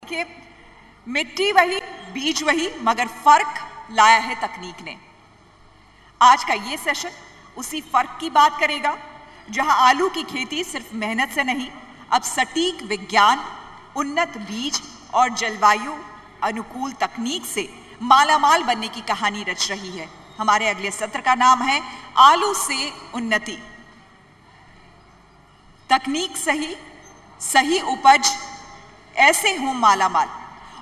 कि मिट्टी वही, बीज वही, मगर फर्क लाया है तकनीक ने। आज का ये सेशन उसी फर्क की बात करेगा, जहां आलू की खेती सिर्फ मेहनत से नहीं, अब सटीक विज्ञान, उन्नत बीज और जलवायु अनुकूल तकनीक से मालामाल बनने की कहानी रच रही है। हमारे अगले सत्र का नाम है आलू से उन्नति। तकनीक सही, सही उपज, ऐसे हों मालामाल।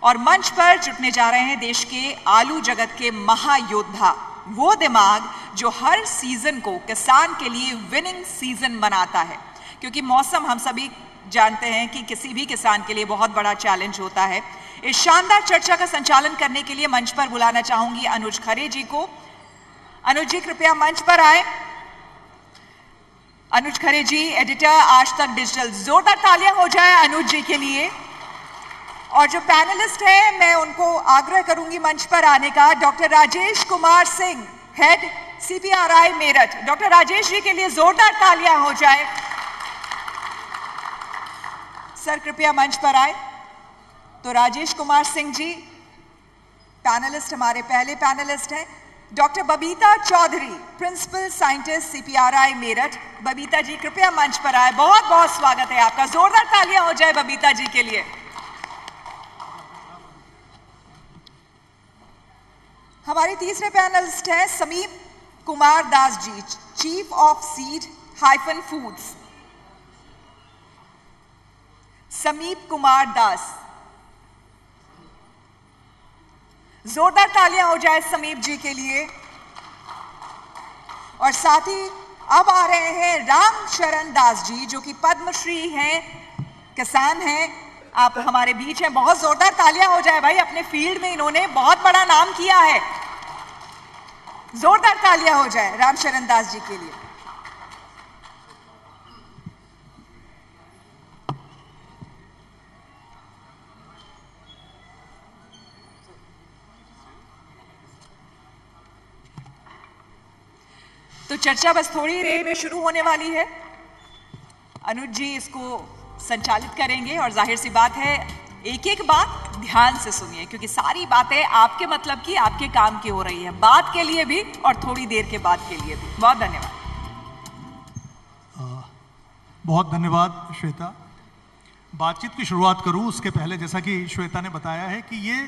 और मंच पर जुटने जा रहे हैं देश के आलू जगत के महायोद्धा, वो दिमाग जो हर सीजन को किसान के लिए विनिंग सीजन बनाता है, क्योंकि मौसम हम सभी जानते हैं कि किसी भी किसान के लिए बहुत बड़ा चैलेंज होता है। इस शानदार चर्चा का संचालन करने के लिए मंच पर बुलाना चाहूंगी अनुज खरे जी को। अनुज जी कृपया मंच पर आए। अनुज खरे जी, एडिटर आज तक डिजिटल। जोरदार तालियां हो जाए अनुज जी के लिए। और जो पैनलिस्ट हैं मैं उनको आग्रह करूंगी मंच पर आने का। Doctor Rajesh Kumar Singh, head CPRI Meerut. Doctor Rajesh ji के लिए जोरदार तालियां हो जाए। सर कृपया मंच पर आए। तो राजेश कुमार सिंह जी पैनलिस्ट, हमारे पहले पैनलिस्ट हैं। Doctor Babita Chaudhary, principal scientist CPRI Meerut. Babita ji कृपया मंच पर आए। बहुत बहुत स्वागत है आपका। जोरदार तालियां हो जाए बबीता जी के लिए। हमारे तीसरे पैनलिस्ट हैं Sameep Kumar Das ji, chief of seed hyphen foods. Sameep Kumar दास, जोरदार तालियां हो जाए समीप जी के लिए। और साथ ही अब आ रहे हैं राम शरण दास जी, जो कि पद्मश्री हैं, किसान हैं, आप हमारे बीच हैं। बहुत जोरदार तालियां हो जाए भाई, अपने फील्ड में इन्होंने बहुत बड़ा नाम किया है। जोरदार तालियां हो जाए राम शरण दास जी के लिए। तो चर्चा बस थोड़ी देर में शुरू होने वाली है। अनुज जी इसको संचालित करेंगे और जाहिर सी बात है एक एक बात ध्यान से सुनिए, क्योंकि सारी बातें आपके मतलब की, आपके काम की हो रही है, बात के लिए भी और थोड़ी देर के बाद के लिए भी। बहुत धन्यवाद। बहुत धन्यवाद श्वेता। बातचीत की शुरुआत करूं उसके पहले, जैसा कि श्वेता ने बताया है कि ये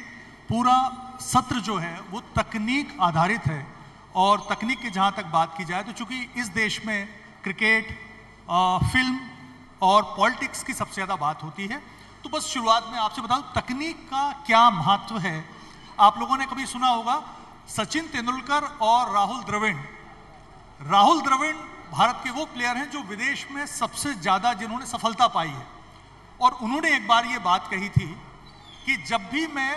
पूरा सत्र जो है वो तकनीक आधारित है। और तकनीक की जहाँ तक बात की जाए तो चूंकि इस देश में क्रिकेट, फिल्म और पॉलिटिक्स की सबसे ज़्यादा बात होती है, तो बस शुरुआत में आपसे बताऊं तकनीक का क्या महत्व है। आप लोगों ने कभी सुना होगा सचिन तेंदुलकर और राहुल द्रविड़। राहुल द्रविड़ भारत के वो प्लेयर हैं जो विदेश में सबसे ज़्यादा जिन्होंने सफलता पाई है। और उन्होंने एक बार ये बात कही थी कि जब भी मैं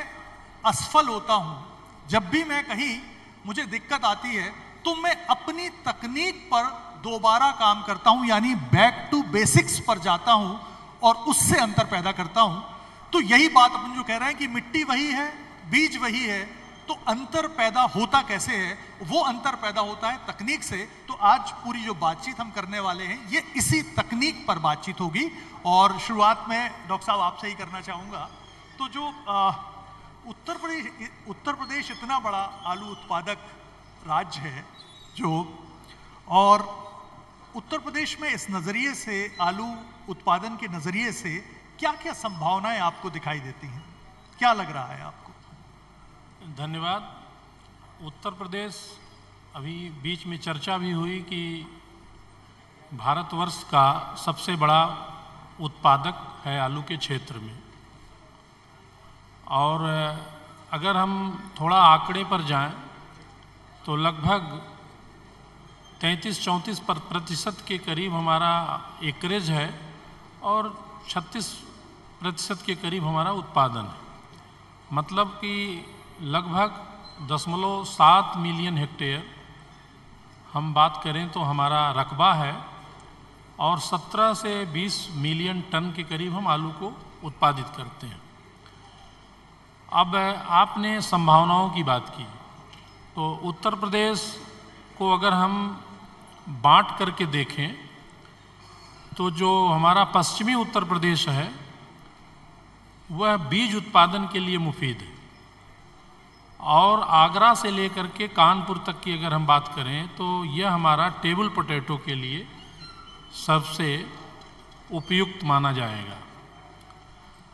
असफल होता हूँ, जब भी मैं कहीं मुझे दिक्कत आती है, तो मैं अपनी तकनीक पर दोबारा काम करता हूं, यानी बैक टू बेसिक्स पर जाता हूं और उससे अंतर पैदा करता हूं। तो यही बात अपन जो कह रहे हैं कि मिट्टी वही है, बीज वही है, तो अंतर पैदा होता कैसे है? वो अंतर पैदा होता है तकनीक से। तो आज पूरी जो बातचीत हम करने वाले हैं ये इसी तकनीक पर बातचीत होगी। और शुरुआत में डॉक्टर साहब आपसे ही करना चाहूँगा। तो जो उत्तर प्रदेश इतना बड़ा आलू उत्पादक राज्य है जो, और उत्तर प्रदेश में इस नज़रिए से, आलू उत्पादन के नज़रिए से क्या क्या संभावनाएं आपको दिखाई देती हैं? क्या लग रहा है आपको? धन्यवाद। उत्तर प्रदेश, अभी बीच में चर्चा भी हुई कि भारतवर्ष का सबसे बड़ा उत्पादक है आलू के क्षेत्र में। और अगर हम थोड़ा आंकड़े पर जाएं तो लगभग 33-34% के करीब हमारा एकरेज है और 36% के करीब हमारा उत्पादन है। मतलब कि लगभग 0.7 मिलियन हेक्टेयर हम बात करें तो हमारा रकबा है और 17 से 20 मिलियन टन के करीब हम आलू को उत्पादित करते हैं। अब आपने संभावनाओं की बात की, तो उत्तर प्रदेश को अगर हम बांट करके देखें तो जो हमारा पश्चिमी उत्तर प्रदेश है वह बीज उत्पादन के लिए मुफीद है। और आगरा से लेकर के कानपुर तक की अगर हम बात करें तो यह हमारा टेबल पोटैटो के लिए सबसे उपयुक्त माना जाएगा।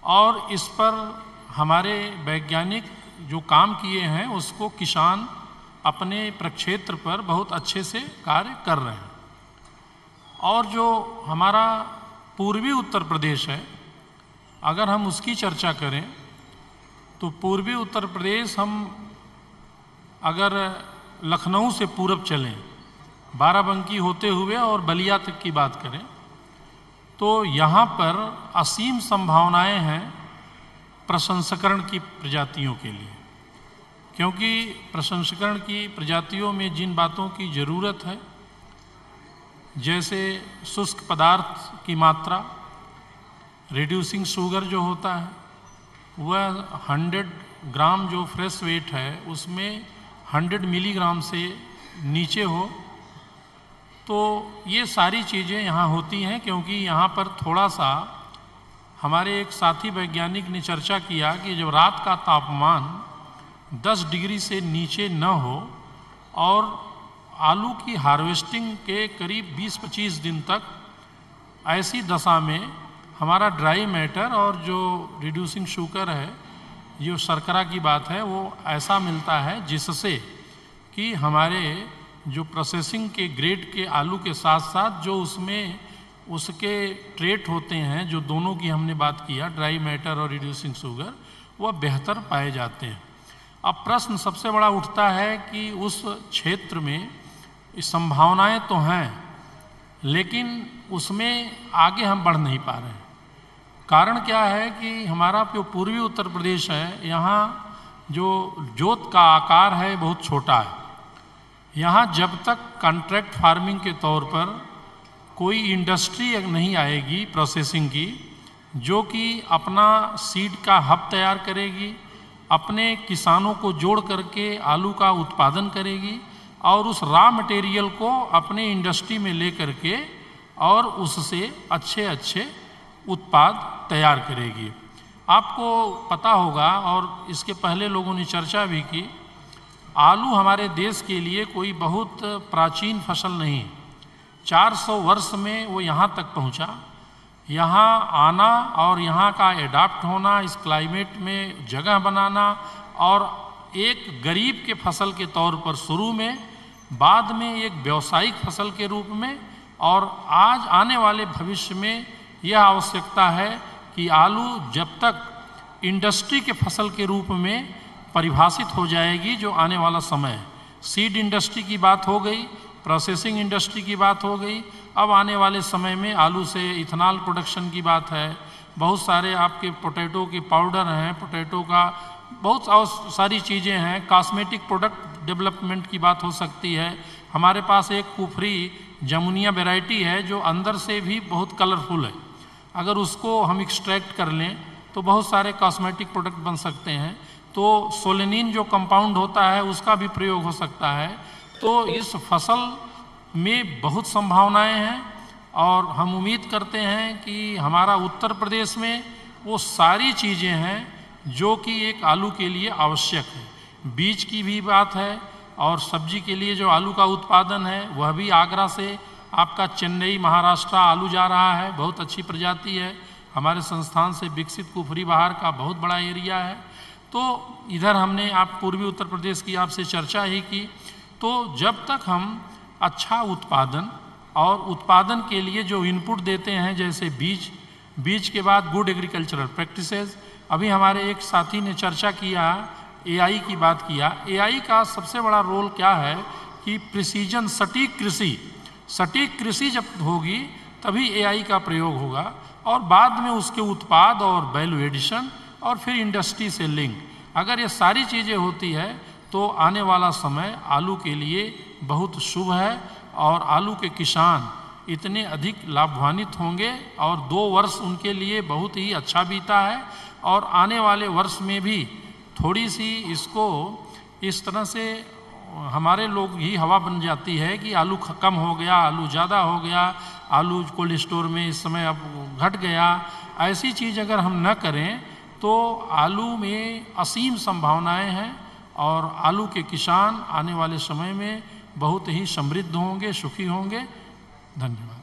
और इस पर हमारे वैज्ञानिक जो काम किए हैं उसको किसान अपने प्रक्षेत्र पर बहुत अच्छे से कार्य कर रहे हैं। और जो हमारा पूर्वी उत्तर प्रदेश है, अगर हम उसकी चर्चा करें तो पूर्वी उत्तर प्रदेश हम अगर लखनऊ से पूरब चलें, बाराबंकी होते हुए और बलिया तक की बात करें तो यहाँ पर असीम संभावनाएं हैं प्रसंस्करण की प्रजातियों के लिए। क्योंकि प्रसंस्करण की प्रजातियों में जिन बातों की ज़रूरत है, जैसे शुष्क पदार्थ की मात्रा, रिड्यूसिंग शुगर जो होता है वह 100 ग्राम जो फ्रेश वेट है उसमें 100 मिलीग्राम से नीचे हो, तो ये सारी चीज़ें यहाँ होती हैं। क्योंकि यहाँ पर थोड़ा सा हमारे एक साथी वैज्ञानिक ने चर्चा किया कि जब रात का तापमान 10 डिग्री से नीचे न हो और आलू की हार्वेस्टिंग के करीब 20-25 दिन तक, ऐसी दशा में हमारा ड्राई मैटर और जो रिड्यूसिंग शुगर है, जो शर्करा की बात है, वो ऐसा मिलता है जिससे कि हमारे जो प्रोसेसिंग के ग्रेड के आलू के साथ साथ जो उसमें उसके ट्रेट होते हैं, जो दोनों की हमने बात किया, ड्राई मैटर और रिड्यूसिंग शुगर, वह बेहतर पाए जाते हैं। अब प्रश्न सबसे बड़ा उठता है कि उस क्षेत्र में संभावनाएं तो हैं, लेकिन उसमें आगे हम बढ़ नहीं पा रहे हैं। कारण क्या है कि हमारा जो पूर्वी उत्तर प्रदेश है, यहाँ जो जोत का आकार है बहुत छोटा है। यहाँ जब तक कॉन्ट्रैक्ट फार्मिंग के तौर पर कोई इंडस्ट्री नहीं आएगी प्रोसेसिंग की, जो कि अपना सीड का हब तैयार करेगी, अपने किसानों को जोड़ करके आलू का उत्पादन करेगी और उस रॉ मटेरियल को अपने इंडस्ट्री में ले करके और उससे अच्छे अच्छे उत्पाद तैयार करेगी। आपको पता होगा और इसके पहले लोगों ने चर्चा भी की, आलू हमारे देश के लिए कोई बहुत प्राचीन फसल नहीं। 400 वर्ष में वो यहाँ तक पहुँचा। यहाँ आना और यहाँ का एडाप्ट होना, इस क्लाइमेट में जगह बनाना और एक गरीब के फसल के तौर पर शुरू में, बाद में एक व्यावसायिक फसल के रूप में, और आज आने वाले भविष्य में यह आवश्यकता है कि आलू जब तक इंडस्ट्री के फसल के रूप में परिभाषित हो जाएगी, जो आने वाला समय है। सीड इंडस्ट्री की बात हो गई, प्रोसेसिंग इंडस्ट्री की बात हो गई, अब आने वाले समय में आलू से इथेनॉल प्रोडक्शन की बात है। बहुत सारे आपके पोटैटो के पाउडर हैं, पोटैटो का बहुत सारी चीज़ें हैं, कॉस्मेटिक प्रोडक्ट डेवलपमेंट की बात हो सकती है। हमारे पास एक कुफरी जमुनिया वैरायटी है जो अंदर से भी बहुत कलरफुल है। अगर उसको हम एक्सट्रैक्ट कर लें तो बहुत सारे कॉस्मेटिक प्रोडक्ट बन सकते हैं। तो सोलेनिन जो कंपाउंड होता है उसका भी प्रयोग हो सकता है। तो इस फसल में बहुत संभावनाएं हैं और हम उम्मीद करते हैं कि हमारा उत्तर प्रदेश में वो सारी चीज़ें हैं जो कि एक आलू के लिए आवश्यक है। बीज की भी बात है और सब्जी के लिए जो आलू का उत्पादन है वह भी आगरा से आपका चेन्नई महाराष्ट्र आलू जा रहा है, बहुत अच्छी प्रजाति है। हमारे संस्थान से विकसित कुफरी बहार का बहुत बड़ा एरिया है। तो इधर हमने आप पूर्वी उत्तर प्रदेश की आपसे चर्चा ही की। तो जब तक हम अच्छा उत्पादन और उत्पादन के लिए जो इनपुट देते हैं, जैसे बीज के बाद गुड एग्रीकल्चरल प्रैक्टिसेस, अभी हमारे एक साथी ने चर्चा किया, एआई की बात किया। एआई का सबसे बड़ा रोल क्या है कि प्रिसीजन सटीक कृषि जब होगी तभी एआई का प्रयोग होगा और बाद में उसके उत्पाद और वैल्यू एडिशन और फिर इंडस्ट्री से लिंक। अगर ये सारी चीज़ें होती है तो आने वाला समय आलू के लिए बहुत शुभ है और आलू के किसान इतने अधिक लाभान्वित होंगे और 2 वर्ष उनके लिए बहुत ही अच्छा बीता है और आने वाले वर्ष में भी थोड़ी सी इसको इस तरह से हमारे लोग ही हवा बन जाती है कि आलू कम हो गया, आलू ज़्यादा हो गया, आलू कोल्ड स्टोर में इस समय अब घट गया। ऐसी चीज़ अगर हम न करें तो आलू में असीम संभावनाएं हैं और आलू के किसान आने वाले समय में बहुत ही समृद्ध होंगे, सुखी होंगे। धन्यवाद।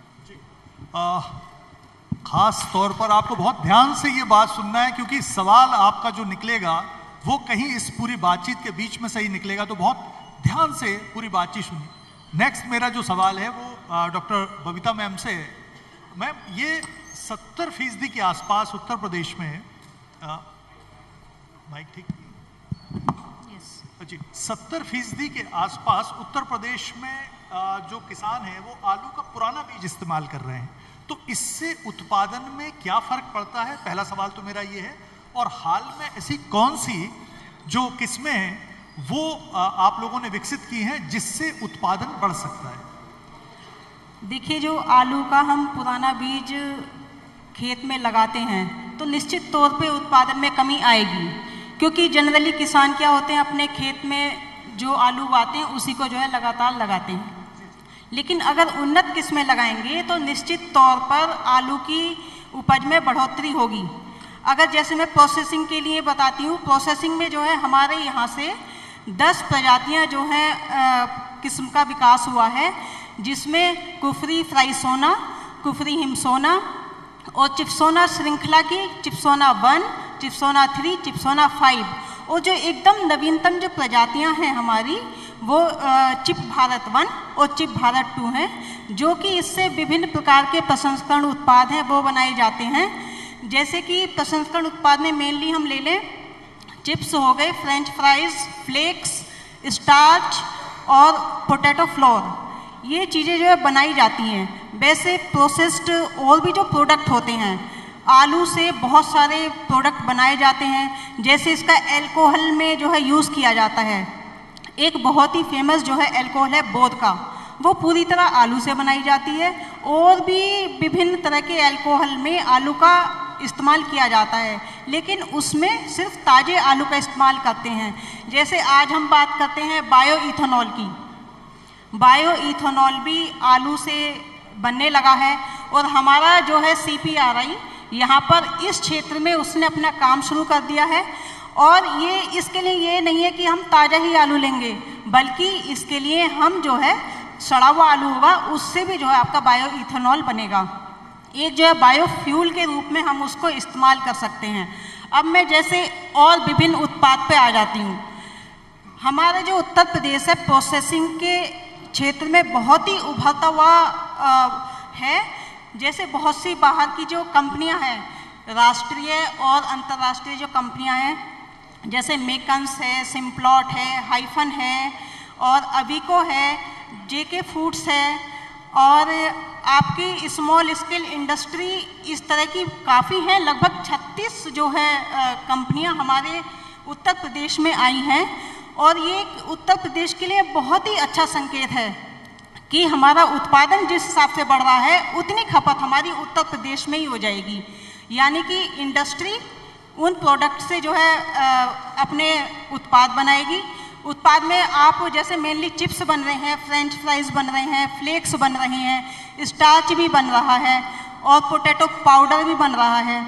खास तौर पर आपको बहुत ध्यान से ये बात सुनना है, क्योंकि सवाल आपका जो निकलेगा वो कहीं इस पूरी बातचीत के बीच में सही निकलेगा, तो बहुत ध्यान से पूरी बातचीत सुनिए। नेक्स्ट मेरा जो सवाल है वो डॉक्टर बबीता मैम से है। मैम, ये 70% के आसपास उत्तर प्रदेश में माइक ठीक जी 70% के आसपास उत्तर प्रदेश में जो किसान हैं वो आलू का पुराना बीज इस्तेमाल कर रहे हैं, तो इससे उत्पादन में क्या फर्क पड़ता है? पहला सवाल तो मेरा ये है। और हाल में ऐसी कौन सी जो किस्में हैं वो आप लोगों ने विकसित की हैं जिससे उत्पादन बढ़ सकता है? देखिए, जो आलू का हम पुराना बीज खेत में लगाते हैं तो निश्चित तौर पे उत्पादन में कमी आएगी, क्योंकि जनरली किसान क्या होते हैं, अपने खेत में जो आलू उगाते हैं उसी को जो है लगातार लगाते हैं। लेकिन अगर उन्नत किस्में लगाएंगे तो निश्चित तौर पर आलू की उपज में बढ़ोतरी होगी। अगर जैसे मैं प्रोसेसिंग के लिए बताती हूँ, प्रोसेसिंग में जो है हमारे यहाँ से 10 प्रजातियाँ जो हैं किस्म का विकास हुआ है, जिसमें कुफरी फ्राइसोना, कुफरी हिमसोना और चिप्सोना श्रृंखला की चिप्सोना 1, चिप्सोना 3, चिप्सोना 5 और जो एकदम नवीनतम जो प्रजातियां हैं हमारी वो चिप भारत 1 और चिप भारत 2 हैं, जो कि इससे विभिन्न प्रकार के प्रसंस्करण उत्पाद हैं वो बनाए जाते हैं। जैसे कि प्रसंस्करण उत्पाद में मेनली हम ले लें, चिप्स हो गए, फ्रेंच फ्राइज, फ्लेक्स, स्टार्च और पोटैटो फ्लोर, ये चीज़ें जो है बनाई जाती हैं। वैसे प्रोसेस्ड और भी जो प्रोडक्ट होते हैं, आलू से बहुत सारे प्रोडक्ट बनाए जाते हैं। जैसे इसका अल्कोहल में जो है यूज़ किया जाता है, एक बहुत ही फेमस जो है अल्कोहल है वोडका, वो पूरी तरह आलू से बनाई जाती है। और भी विभिन्न तरह के अल्कोहल में आलू का इस्तेमाल किया जाता है, लेकिन उसमें सिर्फ ताज़े आलू का इस्तेमाल करते हैं। जैसे आज हम बात करते हैं बायो इथेनॉल की, बायो इथेनॉल भी आलू से बनने लगा है। और हमारा जो है CPRI यहाँ पर इस क्षेत्र में उसने अपना काम शुरू कर दिया है। और ये इसके लिए ये नहीं है कि हम ताज़ा ही आलू लेंगे, बल्कि इसके लिए हम जो है सड़ा हुआ आलू होगा, उससे भी जो है आपका बायो इथेनॉल बनेगा। एक जो है बायोफ्यूल के रूप में हम उसको इस्तेमाल कर सकते हैं। अब मैं जैसे और विभिन्न उत्पाद पे आ जाती हूँ। हमारा जो उत्तर प्रदेश है प्रोसेसिंग के क्षेत्र में बहुत ही उभरता हुआ है। जैसे बहुत सी बाहर की जो कंपनियां हैं, राष्ट्रीय और अंतर्राष्ट्रीय जो कंपनियां हैं, जैसे मेकन्स है, सिम्प्लॉट है, हाइफन है और अविको है, JK फूड्स है और आपकी स्मॉल स्केल इंडस्ट्री, इस तरह की काफ़ी हैं। लगभग 36 जो है कंपनियां हमारे उत्तर प्रदेश में आई हैं। और ये उत्तर प्रदेश के लिए बहुत ही अच्छा संकेत है कि हमारा उत्पादन जिस हिसाब से बढ़ रहा है उतनी खपत हमारी उत्तर प्रदेश में ही हो जाएगी। यानी कि इंडस्ट्री उन प्रोडक्ट से जो है अपने उत्पाद बनाएगी। उत्पाद में आप जैसे मेनली चिप्स बन रहे हैं, फ्रेंच फ्राइज बन रहे हैं, फ्लेक्स बन रहे हैं, स्टार्च भी बन रहा है और पोटैटो पाउडर भी बन रहा है।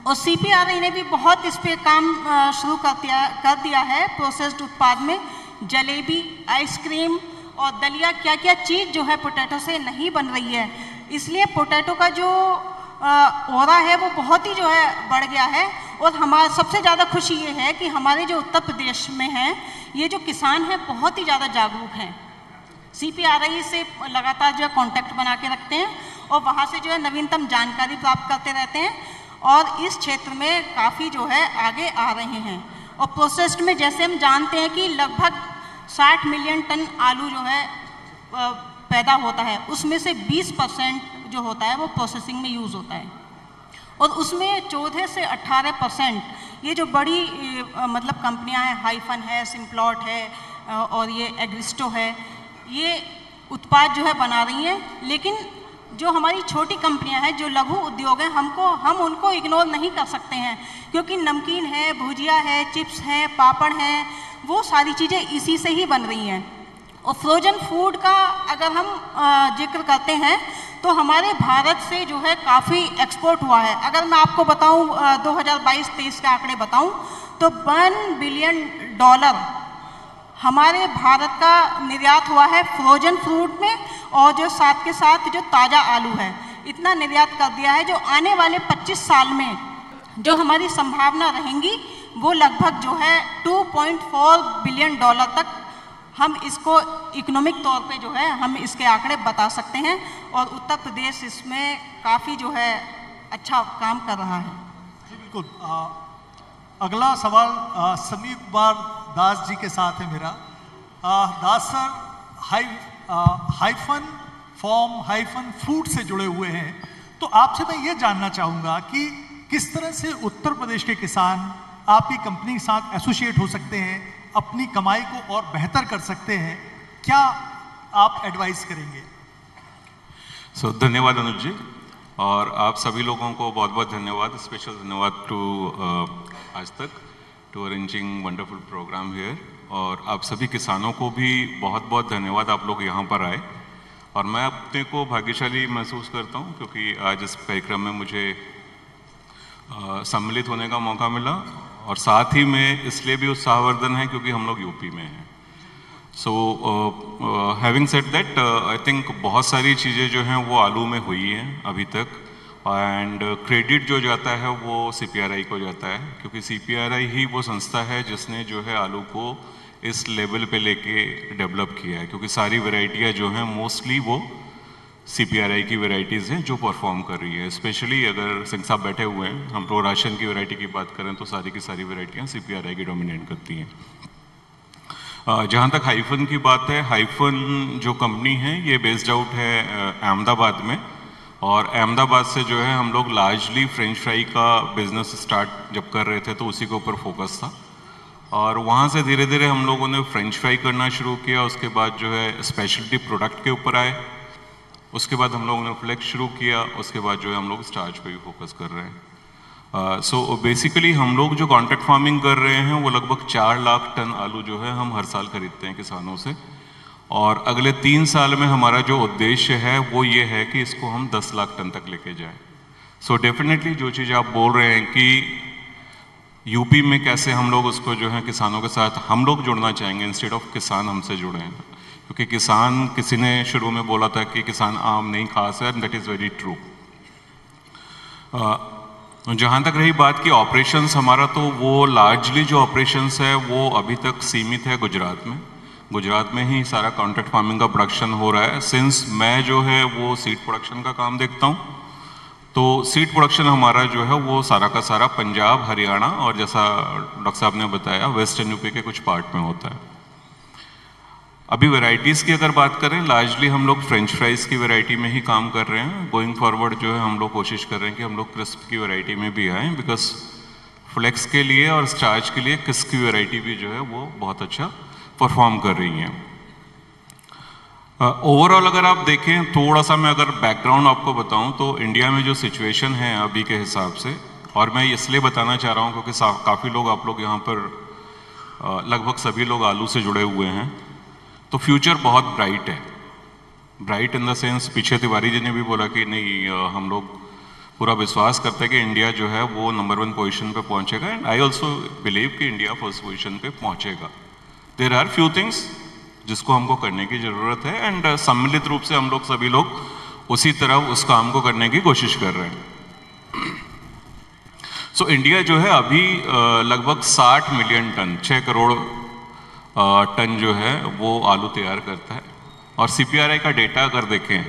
और CPRI ने भी बहुत इस पे काम शुरू कर दिया है। प्रोसेस्ड उत्पाद में जलेबी, आइसक्रीम और दलिया, क्या क्या चीज़ जो है पोटैटो से नहीं बन रही है। इसलिए पोटैटो का जो ओरा है वो बहुत ही जो है बढ़ गया है। और हमारा सबसे ज़्यादा खुशी ये है कि हमारे जो उत्तर प्रदेश में हैं, ये जो किसान हैं बहुत ही ज़्यादा जागरूक हैं। CPRI से लगातार जो है कॉन्टैक्ट बना के रखते हैं और वहाँ से जो है नवीनतम जानकारी प्राप्त करते रहते हैं और इस क्षेत्र में काफ़ी जो है आगे आ रहे हैं। और प्रोसेस्ड में जैसे हम जानते हैं कि लगभग 60 मिलियन टन आलू जो है पैदा होता है, उसमें से 20% जो होता है वो प्रोसेसिंग में यूज़ होता है। और उसमें 14 से 18% ये जो बड़ी मतलब कंपनियां हैं, हाइफन है, सिम्प्लॉट है और ये एग्रिस्टो है, ये उत्पाद जो है बना रही हैं। लेकिन जो हमारी छोटी कंपनियां हैं, जो लघु उद्योग हैं, हम उनको इग्नोर नहीं कर सकते हैं, क्योंकि नमकीन है, भुजिया है, चिप्स हैं, पापड़ हैं, वो सारी चीज़ें इसी से ही बन रही हैं। और फ्रोजन फूड का अगर हम जिक्र करते हैं तो हमारे भारत से जो है काफ़ी एक्सपोर्ट हुआ है। अगर मैं आपको बताऊं 2022-23 के आंकड़े बताऊं तो $1 बिलियन हमारे भारत का निर्यात हुआ है फ्रोजन फ्रूट में, और जो साथ के साथ जो ताज़ा आलू है इतना निर्यात कर दिया है। जो आने वाले 25 साल में जो हमारी संभावना रहेंगी वो लगभग जो है $2.4 बिलियन तक हम इसको इकोनॉमिक तौर पे जो है हम इसके आंकड़े बता सकते हैं, और उत्तर प्रदेश इसमें काफ़ी जो है अच्छा काम कर रहा है। जी बिल्कुल। अगला सवाल समीर कुमार दास जी के साथ है मेरा। Das sir hyphen form hyphen food से जुड़े हुए हैं, तो आपसे मैं ये जानना चाहूँगा कि किस तरह से उत्तर प्रदेश के किसान आपकी कंपनी के साथ एसोसिएट हो सकते हैं, अपनी कमाई को और बेहतर कर सकते हैं, क्या आप एडवाइस करेंगे? धन्यवाद अनुज जी, और आप सभी लोगों को बहुत बहुत धन्यवाद, स्पेशल धन्यवाद टू आज तक to arranging wonderful programme here, और आप सभी किसानों को भी बहुत बहुत धन्यवाद, आप लोग यहाँ पर आए। और मैं अपने को भाग्यशाली महसूस करता हूँ क्योंकि आज इस कार्यक्रम में मुझे सम्मिलित होने का मौका मिला, और साथ ही में इसलिए भी उत्साहवर्धन है क्योंकि हम लोग यूपी में हैं। So having said that, I think बहुत सारी चीज़ें जो हैं वो आलू में हुई हैं अभी तक, एंड क्रेडिट जो जाता है वो CPRI को जाता है, क्योंकि CPRI ही वो संस्था है जिसने जो है आलू को इस लेवल पे लेके डेवलप किया है, क्योंकि सारी वैरायटियाँ जो हैं मोस्टली वो CPRI की वैरायटीज़ हैं जो परफॉर्म कर रही है। स्पेशली अगर सिंह साहब बैठे हुए हैं, हम लोग राशन की वैरायटी की बात करें तो सारी की सारी वैरायटियाँ CPRI की डोमिनेट करती हैं। जहाँ तक हाइफन की बात है, हाइफन जो कंपनी है ये बेस्ड आउट है अहमदाबाद में, और अहमदाबाद से जो है हम लोग लार्जली फ्रेंच फ्राई का बिजनेस स्टार्ट जब कर रहे थे तो उसी के ऊपर फोकस था, और वहाँ से धीरे धीरे हम लोगों ने फ्रेंच फ्राई करना शुरू किया। उसके बाद जो है स्पेशलिटी प्रोडक्ट के ऊपर आए, उसके बाद हम लोगों ने फ्लेक्स शुरू किया, उसके बाद जो है हम लोग स्टार्च पे भी फोकस कर रहे हैं। सो बेसिकली हम लोग जो कॉन्ट्रैक्ट फार्मिंग कर रहे हैं वो लगभग 4 लाख टन आलू जो है हम हर साल खरीदते हैं किसानों से, और अगले 3 साल में हमारा जो उद्देश्य है वो ये है कि इसको हम 10 लाख टन तक लेके जाएं। सो डेफिनेटली जो चीज़ आप बोल रहे हैं कि यूपी में कैसे हम लोग उसको जो है किसानों के साथ हम लोग जुड़ना चाहेंगे इंस्टेड ऑफ किसान हमसे जुड़े हैं, क्योंकि किसान, किसी ने शुरू में बोला था कि किसान आम नहीं खा सकता, दैट इज़ वेरी ट्रू। जहाँ तक रही बात की ऑपरेशंस हमारा, तो वो लार्जली जो ऑपरेशंस है वो अभी तक सीमित है गुजरात में। गुजरात में ही सारा कॉन्ट्रैक्ट फार्मिंग का प्रोडक्शन हो रहा है। सिंस मैं जो है वो सीड प्रोडक्शन का काम देखता हूँ, तो सीड प्रोडक्शन हमारा जो है वो सारा का सारा पंजाब, हरियाणा और जैसा डॉक्टर साहब ने बताया वेस्टर्न यूपी के कुछ पार्ट में होता है। अभी वैरायटीज़ की अगर बात करें, लार्जली हम लोग फ्रेंच फ्राइज़ की वैरायटी में ही काम कर रहे हैं। गोइंग फॉरवर्ड जो है हम लोग कोशिश कर रहे हैं कि हम लोग क्रिस्प की वैरायटी में भी आएँ, बिकॉज फ्लेक्स के लिए और स्टार्च के लिए क्रिस्प की वैरायटी भी जो है वो बहुत अच्छा परफॉर्म कर रही हैं। ओवरऑल अगर आप देखें, थोड़ा सा मैं अगर बैकग्राउंड आपको बताऊं तो इंडिया में जो सिचुएशन है अभी के हिसाब से, और मैं इसलिए बताना चाह रहा हूं क्योंकि काफ़ी लोग, आप लोग यहाँ पर लगभग सभी लोग आलू से जुड़े हुए हैं, तो फ्यूचर बहुत ब्राइट है। ब्राइट इन द सेंस, पीछे तिवारी जी ने भी बोला कि नहीं, हम लोग पूरा विश्वास करते हैं कि इंडिया जो है वो नंबर 1 पोजीशन पे पहुंचेगा, एंड आई ऑल्सो बिलीव कि इंडिया फर्स्ट पोजीशन पे पहुंचेगा। देयर आर फ्यू थिंग्स जिसको हमको करने की ज़रूरत है, एंड सम्मिलित रूप से हम लोग सभी लोग उसी तरह उस काम को करने की कोशिश कर रहे हैं। सो इंडिया जो है अभी लगभग 60 मिलियन टन, 6 करोड़ टन जो है वो आलू तैयार करता है, और CPRI का डेटा अगर देखें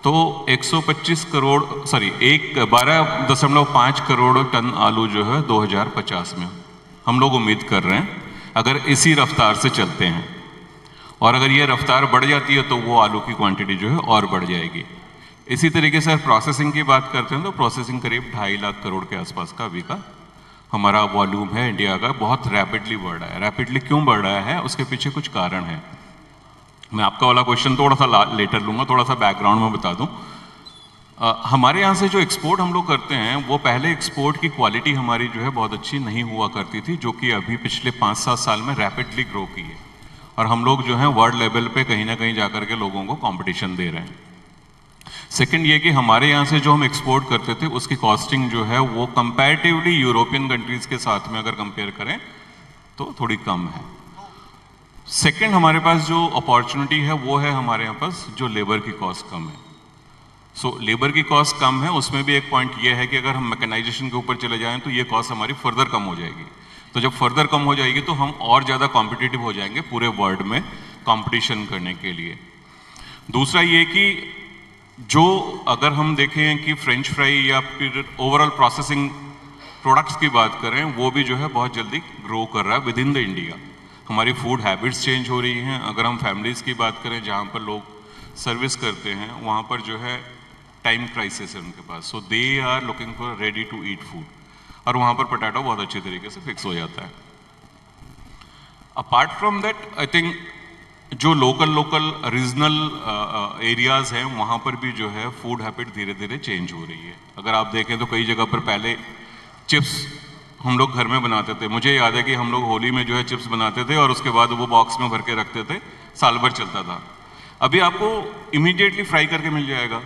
तो 12.5 करोड़ टन आलू जो है 2050 में हम लोग उम्मीद कर रहे हैं, अगर इसी रफ्तार से चलते हैं। और अगर ये रफ्तार बढ़ जाती है तो वो आलू की क्वांटिटी जो है और बढ़ जाएगी। इसी तरीके से प्रोसेसिंग की बात करते हैं तो प्रोसेसिंग करीब 2.5 लाख करोड़ के आसपास का अभी का हमारा वॉल्यूम है इंडिया का, बहुत रैपिडली बढ़ रहा है। रैपिडली क्यों बढ़ रहा है, उसके पीछे कुछ कारण है। मैं आपका वाला क्वेश्चन थोड़ा सा लेटर लूँगा, थोड़ा सा बैकग्राउंड में बता दूँ। हमारे यहाँ से जो एक्सपोर्ट हम लोग करते हैं वो पहले एक्सपोर्ट की क्वालिटी हमारी जो है बहुत अच्छी नहीं हुआ करती थी, जो कि अभी पिछले 5-7 साल में रैपिडली ग्रो की है, और हम लोग जो है वर्ल्ड लेवल पे कहीं ना कहीं जाकर के लोगों को कंपटीशन दे रहे हैं। सेकंड ये कि हमारे यहाँ से जो हम एक्सपोर्ट करते थे उसकी कॉस्टिंग जो है वो कंपैरेटिवली यूरोपियन कंट्रीज के साथ में अगर कंपेयर करें तो थोड़ी कम है। सेकंड हमारे पास जो अपॉर्चुनिटी है वो है हमारे यहाँ पास जो लेबर की कॉस्ट कम है। सो लेबर की कॉस्ट कम है, उसमें भी एक पॉइंट ये है कि अगर हम मैकेनाइजेशन के ऊपर चले जाएं तो ये कॉस्ट हमारी फर्दर कम हो जाएगी। तो जब फर्दर कम हो जाएगी तो हम और ज़्यादा कॉम्पिटिटिव हो जाएंगे पूरे वर्ल्ड में कंपटीशन करने के लिए। दूसरा ये कि जो अगर हम देखें कि फ्रेंच फ्राई या फिर ओवरऑल प्रोसेसिंग प्रोडक्ट्स की बात करें वो भी जो है बहुत जल्दी ग्रो कर रहा है विद इन द इंडिया। हमारी फूड हैबिट्स चेंज हो रही हैं। अगर हम फैमिलीज़ की बात करें जहाँ पर लोग सर्विस करते हैं वहाँ पर जो है टाइम क्राइसिस है उनके पास, so they are looking for ready to eat food, और वहाँ पर पोटैटो बहुत अच्छे तरीके से फिक्स हो जाता है। Apart from that I think जो लोकल रीजनल एरियाज हैं वहाँ पर भी जो है फूड हैबिट धीरे धीरे चेंज हो रही है। अगर आप देखें तो कई जगह पर पहले चिप्स हम लोग घर में बनाते थे। मुझे याद है कि हम लोग होली में जो है चिप्स बनाते थे और उसके बाद वो बॉक्स में भर के रखते थे, साल भर चलता था। अभी आपको इमीडिएटली फ्राई करके मिल जाएगा।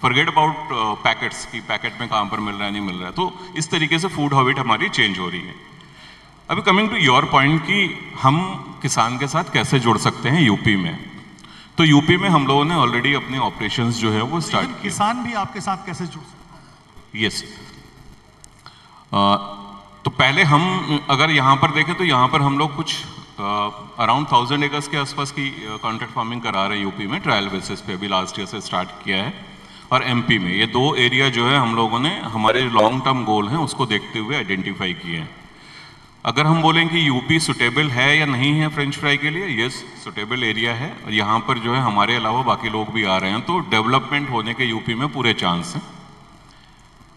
फॉरगेट अबाउट पैकेट्स की पैकेट में कहाँ पर मिल रहा है नहीं मिल रहा है। तो इस तरीके से फूड हैबिट हमारी चेंज हो रही है। अभी कमिंग टू योर पॉइंट कि हम किसान के साथ कैसे जुड़ सकते हैं यूपी में, तो यूपी में हम लोगों ने ऑलरेडी अपने ऑपरेशंस जो है वो स्टार्ट किए। किसान भी आपके साथ कैसे जुड़ सकते हैं? यस, तो पहले हम अगर यहाँ पर देखें तो यहाँ पर हम लोग कुछ अराउंड 1000 एकर्स के आसपास की कॉन्ट्रैक्ट फार्मिंग करा रहे हैं यूपी में ट्रायल बेसिस पे। अभी लास्ट ईयर से स्टार्ट किया है। और एमपी में ये 2 एरिया जो है हम लोगों ने हमारे लॉन्ग टर्म गोल हैं उसको देखते हुए आइडेंटिफाई किए हैं। अगर हम बोलें कि यूपी सुटेबल है या नहीं है फ्रेंच फ्राई के लिए, यस सुटेबल एरिया है और यहाँ पर जो है हमारे अलावा बाकी लोग भी आ रहे हैं, तो डेवलपमेंट होने के यूपी में पूरे चांस हैं।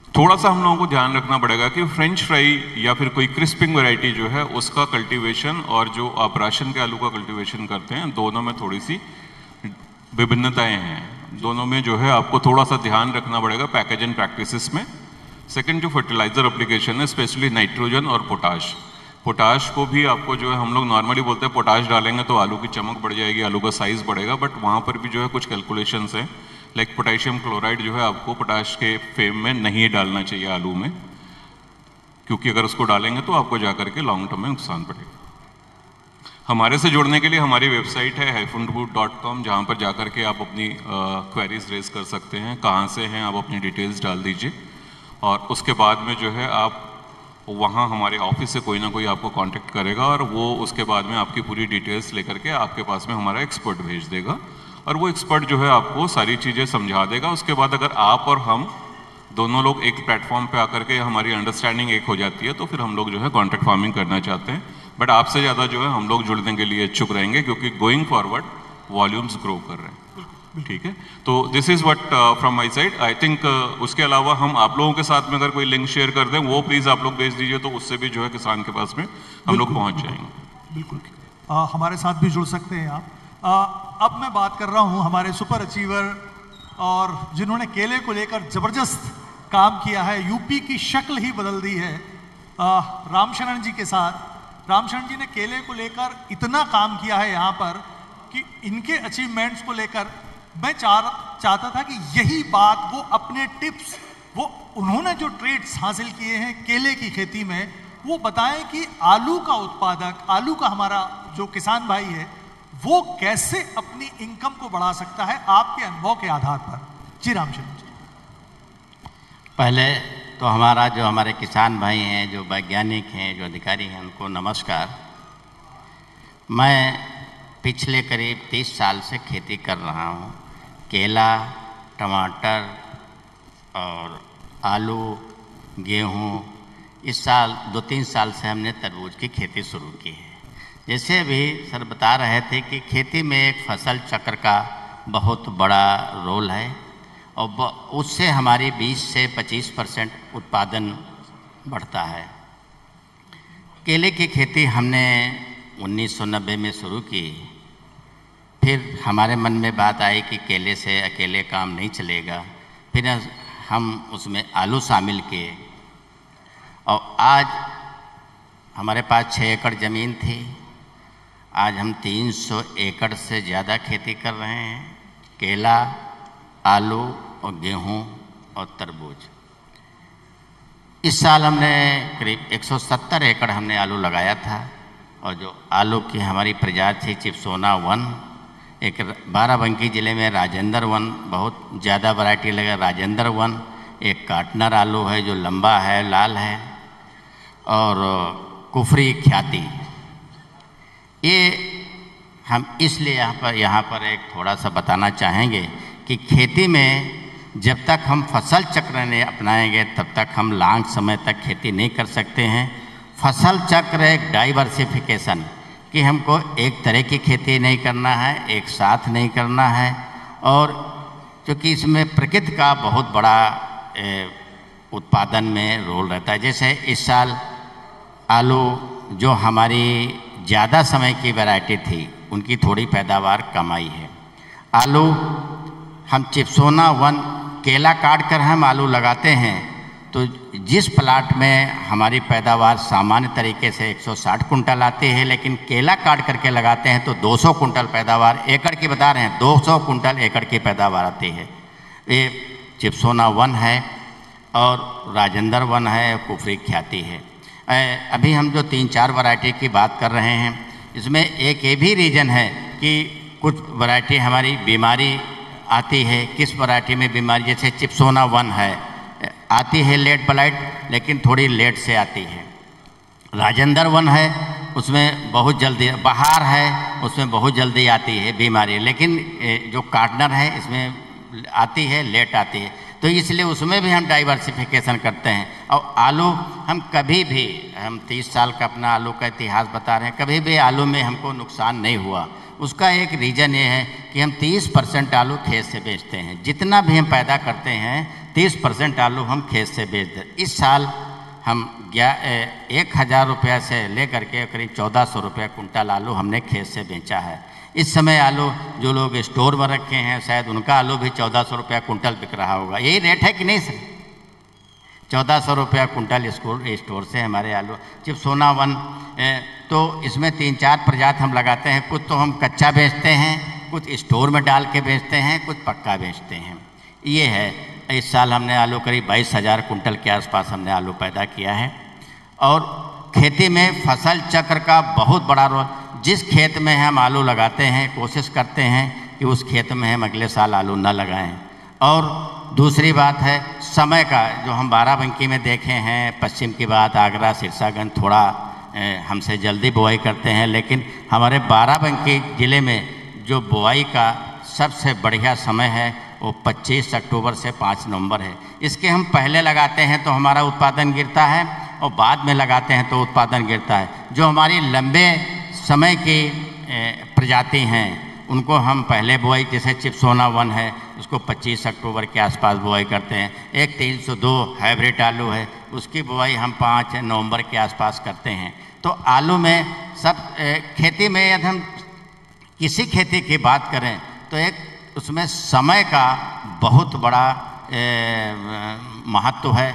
थोड़ा सा हम लोगों को ध्यान रखना पड़ेगा कि फ्रेंच फ्राई या फिर कोई क्रिस्पिंग वैरायटी जो है उसका कल्टीवेशन और जो आप राशन के आलू का कल्टीवेशन करते हैं दोनों में थोड़ी सी विभिन्नताएं हैं। दोनों में जो है आपको थोड़ा सा ध्यान रखना पड़ेगा पैकेजिंग प्रैक्टिसेस में। सेकंड जो फर्टिलाइजर एप्लीकेशन है स्पेशली नाइट्रोजन और पोटाश, पोटाश को भी आपको जो है हम लोग नॉर्मली बोलते हैं पोटाश डालेंगे तो आलू की चमक बढ़ जाएगी, आलू का साइज बढ़ेगा, बट वहाँ पर भी जो है कुछ कैलकुलेशंस हैं। लाइक पोटेशियम क्लोराइड जो है आपको पोटाश के फेम में नहीं डालना चाहिए आलू में, क्योंकि अगर उसको डालेंगे तो आपको जाकर के लॉन्ग टर्म में नुकसान पड़ेगा। हमारे से जुड़ने के लिए हमारी वेबसाइट है hyphenfood.com, जहाँ पर जाकर के आप अपनी क्वेरीज रेज कर सकते हैं। कहाँ से हैं आप अपनी डिटेल्स डाल दीजिए और उसके बाद में जो है आप वहाँ हमारे ऑफिस से कोई ना कोई आपको कांटेक्ट करेगा और वो उसके बाद में आपकी पूरी डिटेल्स लेकर के आपके पास में हमारा एक्सपर्ट भेज देगा और वो एक्सपर्ट जो है आपको सारी चीज़ें समझा देगा। उसके बाद अगर आप और हम दोनों लोग एक प्लेटफॉर्म पे आकर के हमारी अंडरस्टैंडिंग एक हो जाती है तो फिर हम लोग जो है कॉन्ट्रैक्ट फार्मिंग करना चाहते हैं। बट आपसे ज़्यादा जो है हम लोग जुड़ने के लिए इच्छुक रहेंगे क्योंकि गोइंग फॉरवर्ड वॉल्यूम्स ग्रो कर रहे हैं। ठीक है, तो this is what from my side. I think उसके अलावा हम आप लोगों के साथ में अगर कोई लिंक शेयर कर दें वो प्लीज़ आप लोग भेज दीजिए, तो उससे भी जो है किसान के पास में हम लोग पहुँच जाएंगे। बिल्कुल हमारे साथ भी जुड़ सकते हैं आप। अब मैं बात कर रहा हूँ हमारे सुपर अचीवर और जिन्होंने केले को लेकर जबरदस्त काम किया है, यूपी की शक्ल ही बदल दी है, रामशरण जी के साथ। रामशरण जी ने केले को लेकर इतना काम किया है यहाँ पर कि इनके अचीवमेंट्स को लेकर मैं चाहता था कि यही बात वो अपने टिप्स, वो उन्होंने जो ट्रेड्स हासिल किए हैं केले की खेती में, वो बताएं कि आलू का उत्पादक, आलू का हमारा जो किसान भाई है वो कैसे अपनी इनकम को बढ़ा सकता है आपके अनुभव के आधार पर। जी रामचंद्र जी। पहले तो हमारे किसान भाई हैं, जो वैज्ञानिक हैं, जो अधिकारी हैं, उनको नमस्कार। मैं पिछले करीब 30 साल से खेती कर रहा हूँ। केला, टमाटर और आलू, गेहूँ। इस साल 2-3 साल से हमने तरबूज की खेती शुरू की है। जैसे अभी सर बता रहे थे कि खेती में एक फसल चक्र का बहुत बड़ा रोल है और उससे हमारी 20 से 25% उत्पादन बढ़ता है। केले की खेती हमने 1990 में शुरू की। फिर हमारे मन में बात आई कि केले से अकेले काम नहीं चलेगा, फिर हम उसमें आलू शामिल किए और आज हमारे पास 6 एकड़ ज़मीन थी, आज हम 300 एकड़ से ज़्यादा खेती कर रहे हैं। केला, आलू और गेहूं और तरबूज। इस साल हमने करीब 170 एकड़ हमने आलू लगाया था, और जो आलू की हमारी प्रजाति थी चिप्सोना 1, एक बाराबंकी ज़िले में राजेंद्र 1 बहुत ज़्यादा वैरायटी लगा, राजेंद्र 1, एक काटनर आलू है जो लंबा है, लाल है, और कुफरी ख्याति। ये हम इसलिए यहाँ पर एक थोड़ा सा बताना चाहेंगे कि खेती में जब तक हम फसल चक्र नहीं अपनाएंगे तब तक हम लॉन्ग समय तक खेती नहीं कर सकते हैं। फसल चक्र एक डाइवर्सिफिकेशन, कि हमको एक तरह की खेती नहीं करना है, एक साथ नहीं करना है, और क्योंकि इसमें प्रकृति का बहुत बड़ा उत्पादन में रोल रहता है। जैसे इस साल आलू जो हमारी ज़्यादा समय की वैरायटी थी उनकी थोड़ी पैदावार कम आई है। आलू हम चिप्सोना 1 केला काट कर हम आलू लगाते हैं, तो जिस प्लाट में हमारी पैदावार सामान्य तरीके से 160 कुंटल आती है, लेकिन केला काट करके लगाते हैं तो 200 कुंटल पैदावार एकड़ की बता रहे हैं, 200 कुंटल एकड़ की पैदावार आती है। ये चिप्सोना 1 है और राजेंद्र 1 है, कुफरी ख्याति है। अभी हम जो 3-4 वैरायटी की बात कर रहे हैं, इसमें एक ये भी रीज़न है कि कुछ वैरायटी हमारी बीमारी आती है। किस वैरायटी में बीमारी, जैसे चिप्सोना 1 है, आती है लेट ब्लाइट, लेकिन थोड़ी लेट से आती है। राजेंद्र 1 है, उसमें बहुत जल्दी, बहार है उसमें बहुत जल्दी आती है बीमारी, लेकिन जो काटनर है इसमें आती है, लेट आती है। तो इसलिए उसमें भी हम डाइवर्सिफिकेशन करते हैं। और आलू हम कभी भी, हम 30 साल का अपना आलू का इतिहास बता रहे हैं, कभी भी आलू में हमको नुकसान नहीं हुआ। उसका एक रीज़न ये है कि हम 30% आलू खेत से बेचते हैं। जितना भी हम पैदा करते हैं 30% आलू हम खेत से बेच देते। इस साल हम 1000 रुपया से लेकर के करीब 1400 रुपया कुंटल आलू हमने खेत से बेचा है। इस समय आलू जो लोग स्टोर में रखे हैं शायद उनका आलू भी 1400 रुपया कुंटल बिक रहा होगा। यही रेट है कि नहीं सर? 1400 रुपया कुंटल स्टोर से हमारे आलू। चिप्सोना 1 तो इसमें 3-4 प्रजाति हम लगाते हैं। कुछ तो हम कच्चा बेचते हैं, कुछ स्टोर में डाल के बेचते हैं, कुछ पक्का बेचते हैं। ये है, इस साल हमने आलू करीब 22,000 कुंटल के आसपास हमने आलू पैदा किया है। और खेती में फसल चक्र का बहुत बड़ा रोल। जिस खेत में हम आलू लगाते हैं कोशिश करते हैं कि उस खेत में हम अगले साल आलू न लगाएं। और दूसरी बात है समय का, जो हम बाराबंकी में देखे हैं, पश्चिम की बात, आगरा, सिरसागंज थोड़ा हमसे जल्दी बुआई करते हैं, लेकिन हमारे बाराबंकी ज़िले में जो बुआई का सबसे बढ़िया समय है वो 25 अक्टूबर से 5 नवंबर है। इसके हम पहले लगाते हैं तो हमारा उत्पादन गिरता है, और बाद में लगाते हैं तो उत्पादन गिरता है। जो हमारी लंबे समय की प्रजाति हैं उनको हम पहले बुआई, जैसे चिप्सोना 1 है उसको 25 अक्टूबर के आसपास बुआई करते हैं। एक 302 हाइब्रिड आलू है, उसकी बुआई हम 5 नवंबर के आसपास करते हैं। तो आलू में सब खेती में यदि हम किसी खेती की बात करें तो एक उसमें समय का बहुत बड़ा महत्व है।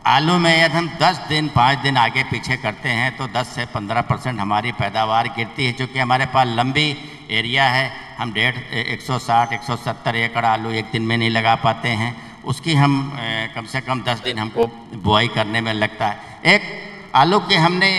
आलू में यदि हम 10 दिन 5 दिन आगे पीछे करते हैं तो 10 से 15% हमारी पैदावार गिरती है। क्योंकि हमारे पास लंबी एरिया है, हम 160-170 एकड़ आलू एक दिन में नहीं लगा पाते हैं। उसकी हम कम से कम 10 दिन हमको बुआई करने में लगता है। एक आलू की हमने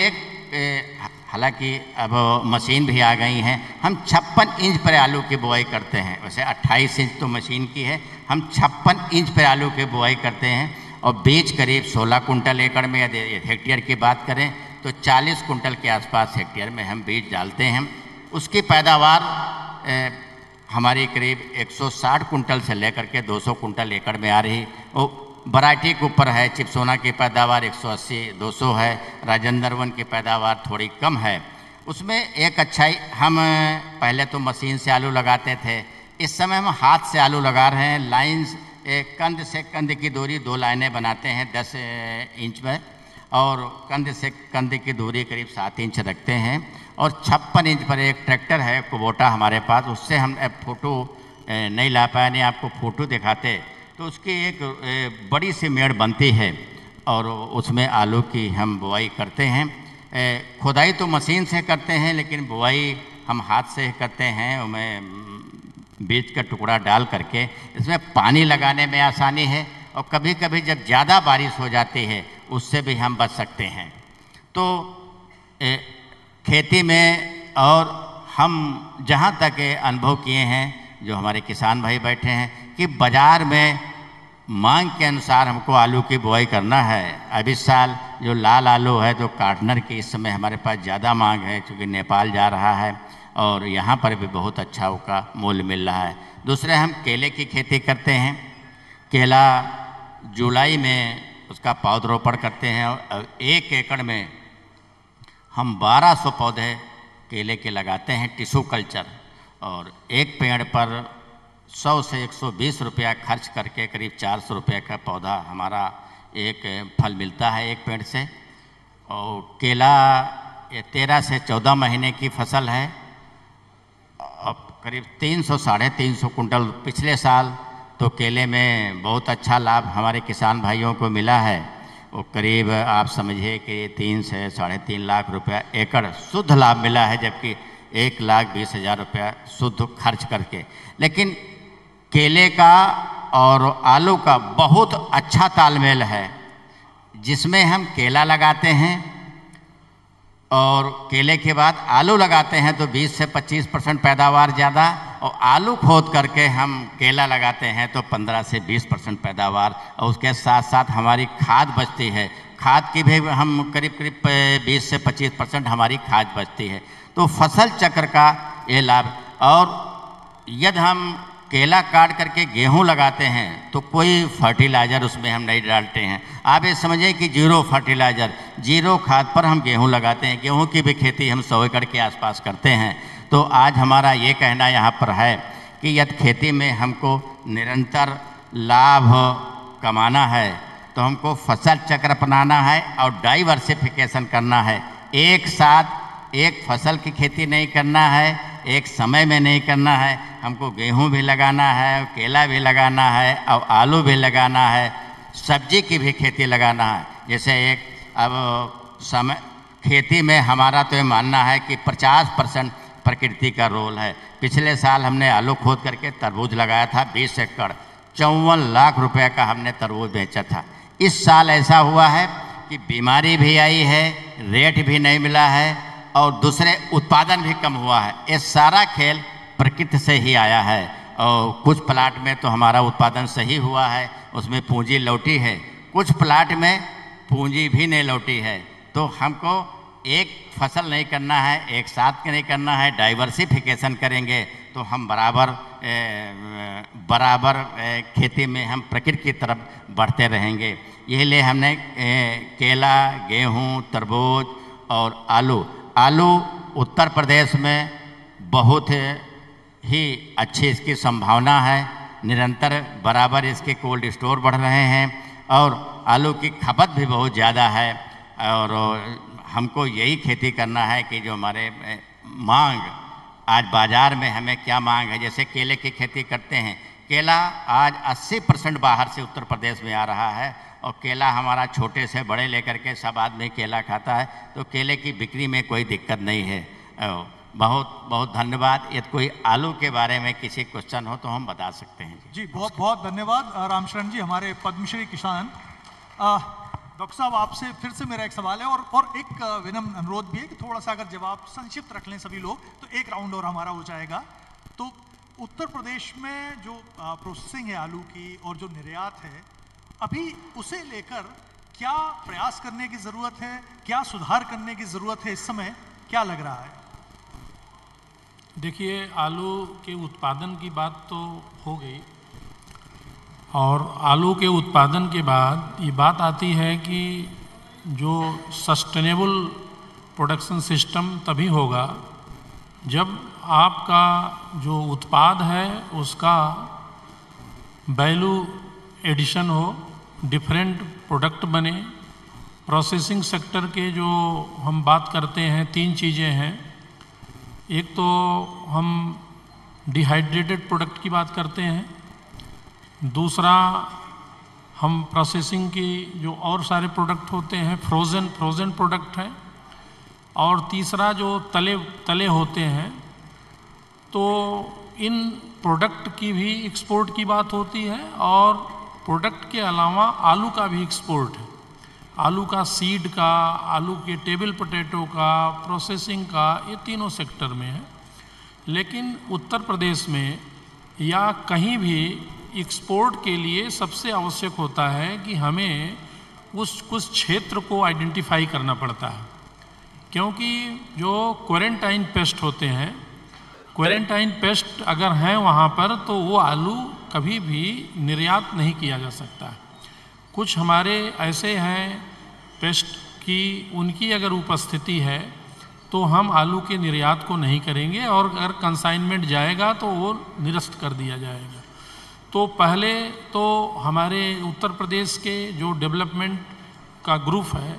हालांकि अब मशीन भी आ गई हैं, हम 56 इंच पर आलू की बुआई करते हैं। वैसे 28 इंच तो मशीन की है, हम 56 इंच पर आलू की बुआई करते हैं। और बीज करीब 16 कुंटल एकड़ में, यदि हेक्टेयर की बात करें तो 40 कुंटल के आसपास हेक्टेयर में हम बीज डालते हैं। उसकी पैदावार हमारी करीब 160 कुंटल से लेकर के 200 कुंटल एकड़ में आ रही। वो वैरायटी के ऊपर है। चिप्सोना की पैदावार 180-200 है, राजेंद्र 1 की पैदावार थोड़ी कम है। उसमें एक अच्छाई, हम पहले तो मशीन से आलू लगाते थे, इस समय हम हाथ से आलू लगा रहे हैं। लाइन्स, कंद से कंद की दूरी 2 लाइनें बनाते हैं 10 इंच में, और कंद से कंद की दूरी करीब 7 इंच रखते हैं। और 56 इंच पर एक ट्रैक्टर है कुबोटा हमारे पास, उससे हम फ़ोटो नहीं ला पाए, नहीं आपको फ़ोटो दिखाते तो उसकी एक बड़ी सी मेड़ बनती है और उसमें आलू की हम बुआई करते हैं। खुदाई तो मशीन से करते हैं, लेकिन बुआई हम हाथ से करते हैं। उसमें बीज का टुकड़ा डाल करके इसमें पानी लगाने में आसानी है, और कभी कभी जब ज़्यादा बारिश हो जाती है उससे भी हम बच सकते हैं। तो खेती में और हम जहाँ तक अनुभव किए हैं, जो हमारे किसान भाई बैठे हैं, कि बाज़ार में मांग के अनुसार हमको आलू की बुआई करना है। अब इस साल जो लाल आलू है, जो कार्टनर की इस समय हमारे पास ज़्यादा मांग है, क्योंकि नेपाल जा रहा है और यहाँ पर भी बहुत अच्छा उसका मूल्य मिल रहा है। दूसरे हम केले की खेती करते हैं। केला जुलाई में उसका पौधरोपण करते हैं और 1 एकड़ में हम 1200 पौधे केले के लगाते हैं, टिश्यू कल्चर, और एक पेड़ पर 100 से 120 रुपया खर्च करके करीब 400 रुपये का पौधा हमारा एक फल मिलता है एक पेड़ से। और केला 13 से 14 महीने की फसल है, अब करीब 300 साढ़े 300 कुंटल पिछले साल तो केले में बहुत अच्छा लाभ हमारे किसान भाइयों को मिला है। वो करीब आप समझिए कि 3 से साढ़े 3 लाख रुपया एकड़ शुद्ध लाभ मिला है, जबकि 1,20,000 रुपया शुद्ध खर्च करके। लेकिन केले का और आलू का बहुत अच्छा तालमेल है, जिसमें हम केला लगाते हैं और केले के बाद आलू लगाते हैं तो 20 से 25% पैदावार ज़्यादा, और आलू खोद करके हम केला लगाते हैं तो 15 से 20% पैदावार, और उसके साथ साथ हमारी खाद बचती है। खाद की भी हम करीब 20 से 25% हमारी खाद बचती है। तो फसल चक्र का ये लाभ। और यदि हम केला काट करके गेहूं लगाते हैं तो कोई फर्टिलाइज़र उसमें हम नहीं डालते हैं। आप ये समझिए कि 0 फर्टिलाइज़र, 0 खाद पर हम गेहूं लगाते हैं। गेहूं की भी खेती हम 100 एकड़ के आसपास करते हैं। तो आज हमारा ये कहना यहाँ पर है कि यदि खेती में हमको निरंतर लाभ कमाना है तो हमको फसल चक्र अपनाना है और डाइवर्सिफिकेशन करना है। एक साथ एक फसल की खेती नहीं करना है, एक समय में नहीं करना है। हमको गेहूं भी लगाना है, केला भी लगाना है और आलू भी लगाना है, सब्जी की भी खेती लगाना है। जैसे एक अब समय खेती में हमारा तो ये मानना है कि 50% प्रकृति का रोल है। पिछले साल हमने आलू खोद करके तरबूज लगाया था 20 एकड़, 54 लाख रुपए का हमने तरबूज बेचा था। इस साल ऐसा हुआ है कि बीमारी भी आई है, रेट भी नहीं मिला है और दूसरे उत्पादन भी कम हुआ है। ये सारा खेल प्रकृति से ही आया है। और कुछ प्लाट में तो हमारा उत्पादन सही हुआ है, उसमें पूंजी लौटी है, कुछ प्लाट में पूंजी भी नहीं लौटी है। तो हमको एक फसल नहीं करना है, एक साथ नहीं करना है, डाइवर्सिफिकेशन करेंगे तो हम बराबर खेती में हम प्रकृति की तरफ बढ़ते रहेंगे। यही लिए हमने केला, गेहूं, तरबूज और आलू उत्तर प्रदेश में बहुत ही अच्छी इसकी संभावना है। निरंतर बराबर इसके कोल्ड स्टोर बढ़ रहे हैं और आलू की खपत भी बहुत ज़्यादा है। और हमको यही खेती करना है कि जो हमारे मांग आज बाज़ार में हमें क्या मांग है। जैसे केले की खेती करते हैं, केला आज 80% बाहर से उत्तर प्रदेश में आ रहा है और केला हमारा छोटे से बड़े लेकर के सब आदमी केला खाता है, तो केले की बिक्री में कोई दिक्कत नहीं है। बहुत बहुत धन्यवाद। यदि कोई आलू के बारे में किसी क्वेश्चन हो तो हम बता सकते हैं। जी बहुत बहुत धन्यवाद रामशरण जी, हमारे पद्मश्री किसान। डॉक्टर साहब, आपसे फिर से मेरा एक सवाल है और एक विनम्र अनुरोध भी है कि थोड़ा सा अगर जवाब संक्षिप्त रख लें सभी लोग तो एक राउंड और हमारा हो जाएगा। तो उत्तर प्रदेश में जो प्रोसेसिंग है आलू की और जो निर्यात है, अभी उसे लेकर क्या प्रयास करने की ज़रूरत है, क्या सुधार करने की ज़रूरत है, इस समय क्या लग रहा है? देखिए, आलू के उत्पादन की बात तो हो गई और आलू के उत्पादन के बाद ये बात आती है कि जो सस्टेनेबल प्रोडक्शन सिस्टम तभी होगा जब आपका जो उत्पाद है उसका वैल्यू एडिशन हो, डिफरेंट प्रोडक्ट बने। प्रोसेसिंग सेक्टर के जो हम बात करते हैं, 3 चीज़ें हैं। एक तो हम डिहाइड्रेटेड प्रोडक्ट की बात करते हैं, दूसरा हम प्रोसेसिंग की जो और सारे प्रोडक्ट होते हैं फ्रोज़न प्रोडक्ट हैं, और तीसरा जो तले होते हैं। तो इन प्रोडक्ट की भी एक्सपोर्ट की बात होती है और प्रोडक्ट के अलावा आलू का भी एक्सपोर्ट है। आलू का सीड का, आलू के टेबल पोटैटो का, प्रोसेसिंग का, ये तीनों सेक्टर में है। लेकिन उत्तर प्रदेश में या कहीं भी एक्सपोर्ट के लिए सबसे आवश्यक होता है कि हमें उस कुछ क्षेत्र को आइडेंटिफाई करना पड़ता है, क्योंकि जो क्वारंटाइन पेस्ट होते हैं, क्वारंटाइन पेस्ट अगर हैं वहाँ पर तो वो आलू कभी भी निर्यात नहीं किया जा सकता है। कुछ हमारे ऐसे हैं पेस्ट की उनकी अगर उपस्थिति है तो हम आलू के निर्यात को नहीं करेंगे और अगर कंसाइनमेंट जाएगा तो वो निरस्त कर दिया जाएगा। तो पहले तो हमारे उत्तर प्रदेश के जो डेवलपमेंट का ग्रुप है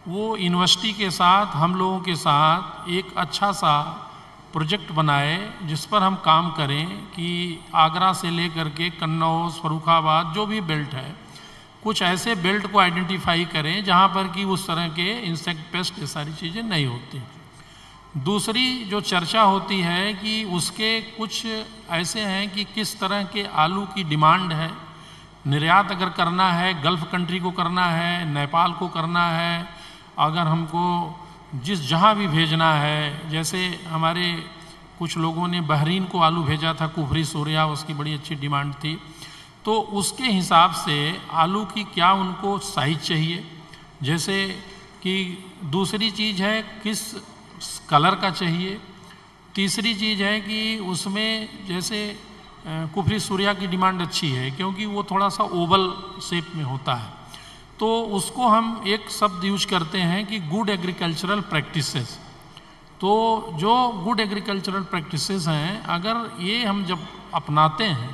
वो यूनिवर्सिटी के साथ हम लोगों के साथ एक अच्छा सा प्रोजेक्ट बनाए जिस पर हम काम करें कि आगरा से लेकर के कन्नौज, फर्रुखाबाद जो भी बेल्ट है, कुछ ऐसे बेल्ट को आइडेंटिफाई करें जहाँ पर कि उस तरह के इंसेक्ट पेस्ट ये सारी चीज़ें नहीं होती। दूसरी जो चर्चा होती है कि उसके कुछ ऐसे हैं कि किस तरह के आलू की डिमांड है, निर्यात अगर करना है गल्फ़ कंट्री को करना है, नेपाल को करना है, अगर हमको जहाँ भी भेजना है, जैसे हमारे कुछ लोगों ने बहरीन को आलू भेजा था, कुफरी सूर्या, उसकी बड़ी अच्छी डिमांड थी। तो उसके हिसाब से आलू की क्या उनको साइज चाहिए, जैसे कि दूसरी चीज़ है किस कलर का चाहिए, तीसरी चीज़ है कि उसमें जैसे कुफरी सूर्या की डिमांड अच्छी है क्योंकि वो थोड़ा सा ओवल शेप में होता है, तो उसको हम एक शब्द यूज करते हैं कि गुड एग्रीकल्चरल प्रैक्टिसेस। तो जो गुड एग्रीकल्चरल प्रैक्टिसेस हैं, अगर ये हम जब अपनाते हैं,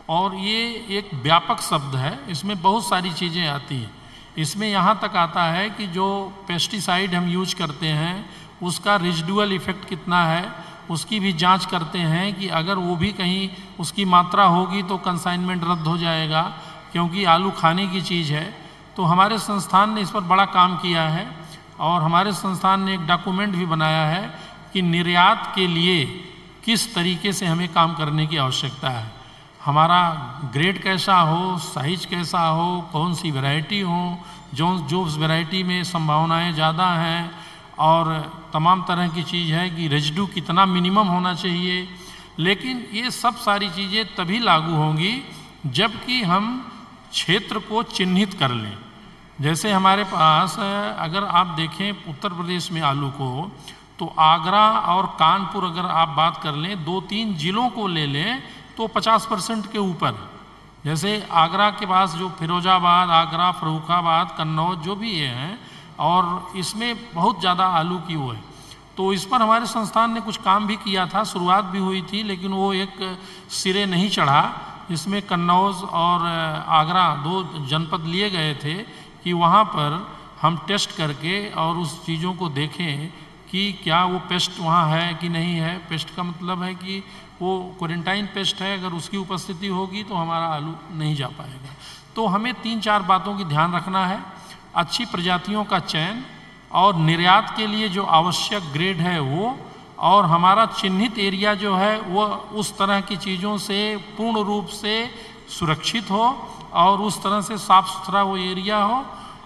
और ये एक व्यापक शब्द है, इसमें बहुत सारी चीज़ें आती हैं। इसमें यहाँ तक आता है कि जो पेस्टिसाइड हम यूज करते हैं उसका रेजिडुअल इफ़ेक्ट कितना है उसकी भी जांच करते हैं कि अगर वो भी कहीं उसकी मात्रा होगी तो कंसाइनमेंट रद्द हो जाएगा, क्योंकि आलू खाने की चीज़ है। तो हमारे संस्थान ने इस पर बड़ा काम किया है और हमारे संस्थान ने एक डॉक्यूमेंट भी बनाया है कि निर्यात के लिए किस तरीके से हमें काम करने की आवश्यकता है। हमारा ग्रेड कैसा हो, साइज कैसा हो, कौन सी वैरायटी हो, जो वैरायटी में संभावनाएं ज़्यादा हैं, और तमाम तरह की चीज़ है कि रेजिडू कितना मिनिमम होना चाहिए। लेकिन ये सब सारी चीज़ें तभी लागू होंगी जबकि हम क्षेत्र को चिन्हित कर लें। जैसे हमारे पास अगर आप देखें उत्तर प्रदेश में आलू को, तो आगरा और कानपुर अगर आप बात कर लें, 2-3 जिलों को ले लें तो 50% के ऊपर। जैसे आगरा के पास जो फिरोजाबाद, आगरा, फर्रुखाबाद, कन्नौज जो भी ये हैं, और इसमें बहुत ज़्यादा आलू की वो है। तो इस पर हमारे संस्थान ने कुछ काम भी किया था, शुरुआत भी हुई थी, लेकिन वो एक सिरे नहीं चढ़ा। इसमें कन्नौज और आगरा 2 जनपद लिए गए थे कि वहाँ पर हम टेस्ट करके और उस चीज़ों को देखें कि क्या वो पेस्ट वहाँ है कि नहीं है। पेस्ट का मतलब है कि वो क्वारंटाइन पेस्ट है, अगर उसकी उपस्थिति होगी तो हमारा आलू नहीं जा पाएगा। तो हमें 3-4 बातों की ध्यान रखना है, अच्छी प्रजातियों का चयन, और निर्यात के लिए जो आवश्यक ग्रेड है वो, और हमारा चिन्हित एरिया जो है वो उस तरह की चीज़ों से पूर्ण रूप से सुरक्षित हो और उस तरह से साफ़ सुथरा वो एरिया हो।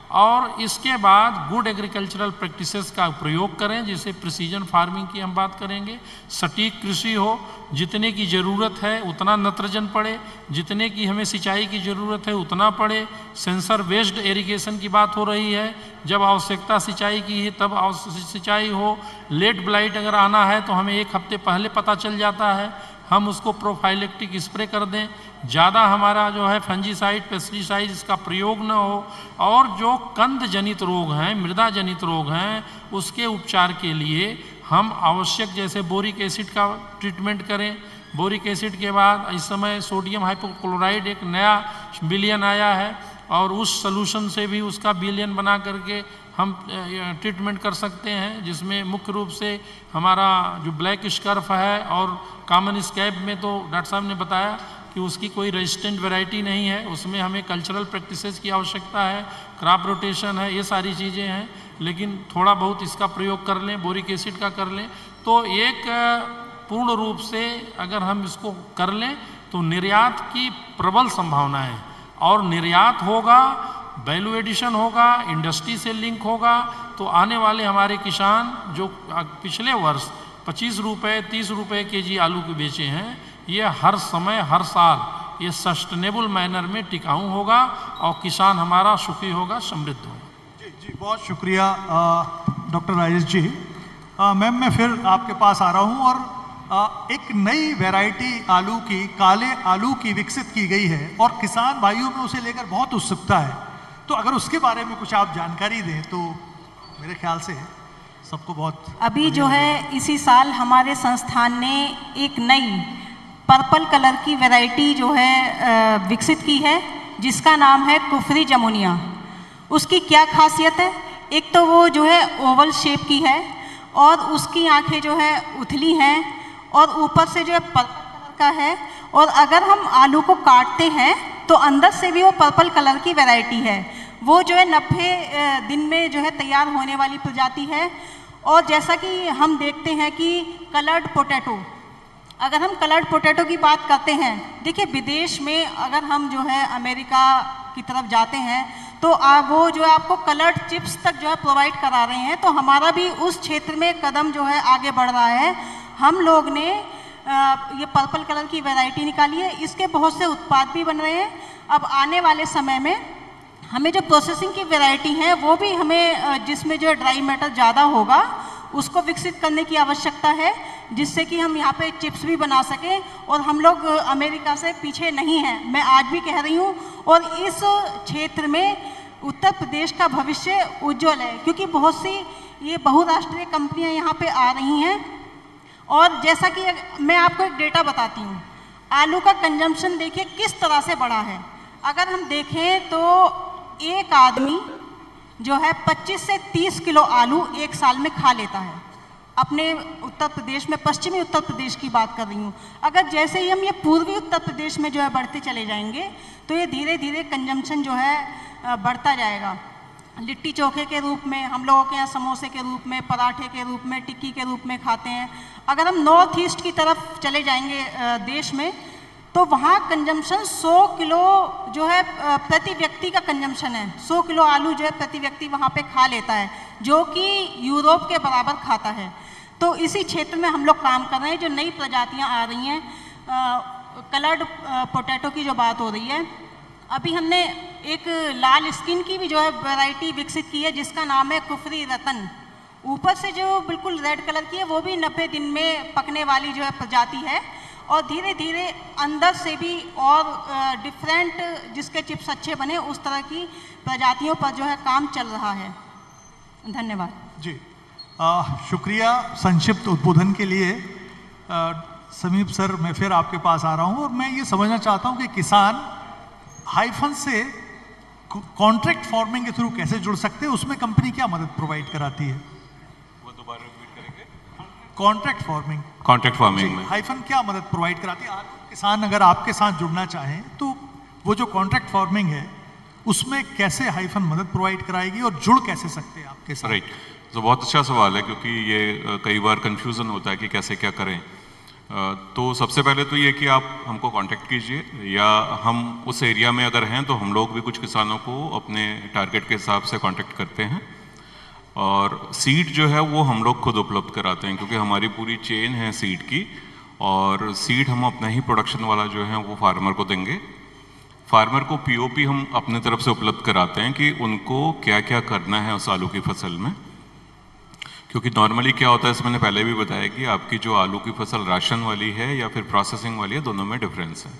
और इसके बाद गुड एग्रीकल्चरल प्रैक्टिसेस का प्रयोग करें, जैसे प्रिसीजन फार्मिंग की हम बात करेंगे। सटीक कृषि हो, जितने की ज़रूरत है उतना नत्रजन पड़े, जितने की हमें सिंचाई की ज़रूरत है उतना पड़े। सेंसर बेस्ड इरिगेशन की बात हो रही है, जब आवश्यकता सिंचाई की है तब सिंचाई हो। लेट ब्लाइट अगर आना है तो हमें 1 हफ्ते पहले पता चल जाता है, हम उसको प्रोफाइलेक्टिक स्प्रे कर दें। ज़्यादा हमारा जो है फंजीसाइड, पेस्टिसाइड इसका प्रयोग न हो। और जो कंद जनित रोग हैं, मृदा जनित रोग हैं, उसके उपचार के लिए हम आवश्यक जैसे बोरिक एसिड का ट्रीटमेंट करें। बोरिक एसिड के बाद इस समय सोडियम हाइपोक्लोराइड एक नया विलयन आया है, और उस सॉल्यूशन से भी उसका विलयन बना करके हम ट्रीटमेंट कर सकते हैं, जिसमें मुख्य रूप से हमारा जो ब्लैक स्कर्फ है और कॉमन स्कैब में तो डॉक्टर साहब ने बताया कि उसकी कोई रेजिस्टेंट वैरायटी नहीं है, उसमें हमें कल्चरल प्रैक्टिसेस की आवश्यकता है, क्रॉप रोटेशन है, ये सारी चीज़ें हैं। लेकिन थोड़ा बहुत इसका प्रयोग कर लें, बोरिक एसिड का कर लें, तो एक पूर्ण रूप से अगर हम इसको कर लें तो निर्यात की प्रबल संभावना है, और निर्यात होगा, वैल्यू एडिशन होगा, इंडस्ट्री से लिंक होगा, तो आने वाले हमारे किसान जो पिछले वर्ष 25 रुपये 30 रुपये केजी आलू के बेचे हैं, ये हर समय हर साल ये सस्टेनेबल मैनर में टिकाऊ होगा और किसान हमारा सुखी होगा, समृद्ध होगा। जी जी, बहुत शुक्रिया डॉक्टर राजेश जी। मैम, मैं फिर आपके पास आ रहा हूँ, और एक नई वैरायटी आलू की, काले आलू की विकसित की गई है और किसान भाइयों में उसे लेकर बहुत उत्सुकता है, तो अगर उसके बारे में कुछ आप जानकारी दें तो मेरे ख्याल से सबको बहुत। अभी जो है इसी साल हमारे संस्थान ने एक नई पर्पल कलर की वैरायटी जो है विकसित की है, जिसका नाम है कुफरी जमुनिया। उसकी क्या खासियत है? एक तो वो जो है ओवल शेप की है और उसकी आंखें जो है उथली हैं और ऊपर से जो है पर्पल कलर का है, और अगर हम आलू को काटते हैं तो अंदर से भी वो पर्पल कलर की वैरायटी है। वो जो है 90 दिन में जो है तैयार होने वाली प्रजाति है। और जैसा कि हम देखते हैं कि कलर्ड पोटैटो, अगर हम कलर्ड पोटैटो की बात करते हैं, देखिए विदेश में अगर हम जो है अमेरिका की तरफ जाते हैं तो वो जो है आपको कलर्ड चिप्स तक जो है प्रोवाइड करा रहे हैं, तो हमारा भी उस क्षेत्र में कदम जो है आगे बढ़ रहा है। हम लोग ने ये पर्पल कलर की वैरायटी निकाली है, इसके बहुत से उत्पाद भी बन रहे हैं। अब आने वाले समय में हमें जो प्रोसेसिंग की वैरायटी है वो भी हमें, जिसमें जो है ड्राई मैटर ज़्यादा होगा, उसको विकसित करने की आवश्यकता है, जिससे कि हम यहाँ पे चिप्स भी बना सकें। और हम लोग अमेरिका से पीछे नहीं हैं, मैं आज भी कह रही हूँ। और इस क्षेत्र में उत्तर प्रदेश का भविष्य उज्जवल है, क्योंकि बहुत सी ये बहुराष्ट्रीय कंपनियाँ यहाँ पे आ रही हैं। और जैसा कि मैं आपको एक डेटा बताती हूँ, आलू का कंजम्पशन देखिए किस तरह से बढ़ा है। अगर हम देखें तो एक आदमी जो है 25 से 30 किलो आलू एक साल में खा लेता है अपने उत्तर प्रदेश में, पश्चिमी उत्तर प्रदेश की बात कर रही हूँ। अगर जैसे ही हम ये पूर्वी उत्तर प्रदेश में जो है बढ़ते चले जाएंगे तो ये धीरे धीरे कंजम्पशन जो है बढ़ता जाएगा। लिट्टी चोखे के रूप में हम लोगों के यहाँ, समोसे के रूप में, पराठे के रूप में, टिक्की के रूप में खाते हैं। अगर हम नॉर्थ ईस्ट की तरफ चले जाएंगे देश में, तो वहाँ कंजम्पशन 100 किलो जो है प्रति व्यक्ति का कंजम्पशन है। 100 किलो आलू जो है प्रति व्यक्ति वहाँ पे खा लेता है, जो कि यूरोप के बराबर खाता है। तो इसी क्षेत्र में हम लोग काम कर रहे हैं। जो नई प्रजातियाँ आ रही हैं, कलर्ड पोटैटो की जो बात हो रही है, अभी हमने एक लाल स्किन की भी जो है वैरायटी विकसित की है, जिसका नाम है कुफरी रतन। ऊपर से जो बिल्कुल रेड कलर की है, वो भी 90 दिन में पकने वाली जो है प्रजाति है। और धीरे धीरे अंदर से भी और डिफरेंट जिसके चिप्स अच्छे बने, उस तरह की प्रजातियों पर जो है काम चल रहा है। धन्यवाद जी। शुक्रिया संक्षिप्त उद्बोधन के लिए। समीप सर, मैं फिर आपके पास आ रहा हूँ और मैं ये समझना चाहता हूँ कि किसान हाइफन से कॉन्ट्रैक्ट फार्मिंग के थ्रू कैसे जुड़ सकते हैं, उसमें कंपनी क्या मदद प्रोवाइड कराती है? वो दोबारा रिपीट करेंगे। कॉन्ट्रैक्ट फार्मिंग में हाइफन क्या मदद प्रोवाइड कराती है? किसान अगर आपके साथ जुड़ना चाहें तो वो जो कॉन्ट्रैक्ट फार्मिंग है उसमें कैसे हाइफन मदद प्रोवाइड कराएगी और जुड़ कैसे सकते हैं आपके साथ? राइट, तो बहुत अच्छा सवाल है, क्योंकि ये कई बार कंफ्यूजन होता है कि कैसे क्या करें। तो सबसे पहले तो ये कि आप हमको कांटेक्ट कीजिए, या हम उस एरिया में अगर हैं तो हम लोग भी कुछ किसानों को अपने टारगेट के हिसाब से कांटेक्ट करते हैं। और सीड जो है वो हम लोग खुद उपलब्ध कराते हैं, क्योंकि हमारी पूरी चेन है सीड की, और सीड हम अपना ही प्रोडक्शन वाला जो है वो फार्मर को देंगे। फार्मर को पीओपी हम अपने तरफ से उपलब्ध कराते हैं कि उनको क्या क्या करना है उस आलू की फसल में। क्योंकि नॉर्मली क्या होता है, इसमें मैंने पहले भी बताया कि आपकी जो आलू की फसल राशन वाली है या फिर प्रोसेसिंग वाली है, दोनों में डिफरेंस है।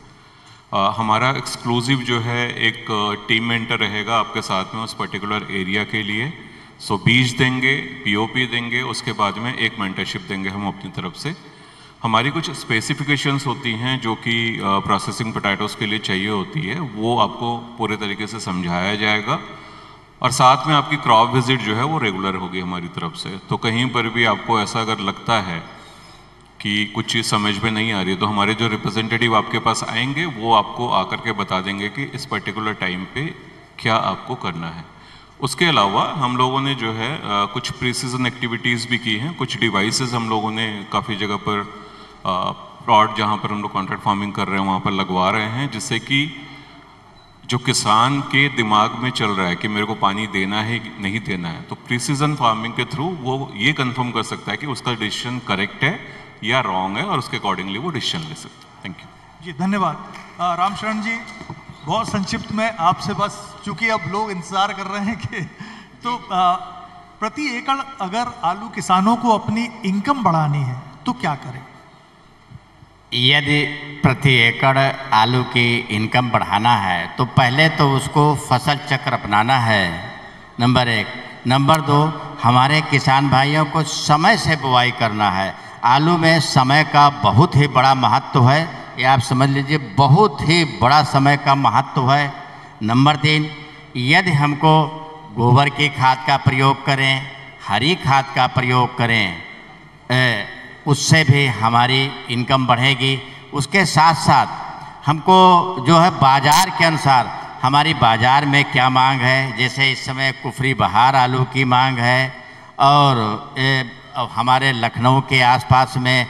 हमारा एक्सक्लूसिव जो है एक टीम मेंटर रहेगा आपके साथ में उस पर्टिकुलर एरिया के लिए। सो बीज देंगे, पीओपी देंगे, उसके बाद में एक मेंटरशिप देंगे हम अपनी तरफ से। हमारी कुछ स्पेसिफिकेशंस होती हैं जो कि प्रोसेसिंग पोटैटोस के लिए चाहिए होती है, वो आपको पूरे तरीके से समझाया जाएगा। और साथ में आपकी क्रॉप विजिट जो है वो रेगुलर होगी हमारी तरफ से। तो कहीं पर भी आपको ऐसा अगर लगता है कि कुछ चीज़ समझ में नहीं आ रही है, तो हमारे जो रिप्रेजेंटेटिव आपके पास आएंगे वो आपको आकर के बता देंगे कि इस पर्टिकुलर टाइम पे क्या आपको करना है। उसके अलावा हम लोगों ने जो है कुछ प्री सीजन एक्टिविटीज़ भी की हैं। कुछ डिवाइसेस हम लोगों ने काफ़ी जगह पर प्लॉट जहाँ पर हम लोग कॉन्ट्रैक्ट फार्मिंग कर रहे हैं वहाँ पर लगवा रहे हैं, जिससे कि जो किसान के दिमाग में चल रहा है कि मेरे को पानी देना है कि नहीं देना है, तो प्रिसीजन फार्मिंग के थ्रू वो ये कंफर्म कर सकता है कि उसका डिसीजन करेक्ट है या रॉन्ग है, और उसके अकॉर्डिंगली वो डिसीजन ले सकता है। थैंक यू जी, धन्यवाद। रामशरण जी, बहुत संक्षिप्त में आपसे, बस चूंकि अब लोग इंतजार कर रहे हैं कि तो प्रति एकड़ अगर आलू किसानों को अपनी इनकम बढ़ानी है तो क्या करें? यदि प्रति एकड़ आलू की इनकम बढ़ाना है तो पहले तो उसको फसल चक्र अपनाना है, नंबर 1। नंबर 2, हमारे किसान भाइयों को समय से बुआई करना है। आलू में समय का बहुत ही बड़ा महत्व है, ये आप समझ लीजिए, बहुत ही बड़ा समय का महत्व है। नंबर 3, यदि हमको गोबर की खाद का प्रयोग करें, हरी खाद का प्रयोग करें, उससे भी हमारी इनकम बढ़ेगी। उसके साथ साथ हमको जो है बाज़ार के अनुसार, हमारी बाज़ार में क्या मांग है, जैसे इस समय कुफरी बहार आलू की मांग है, और हमारे लखनऊ के आसपास में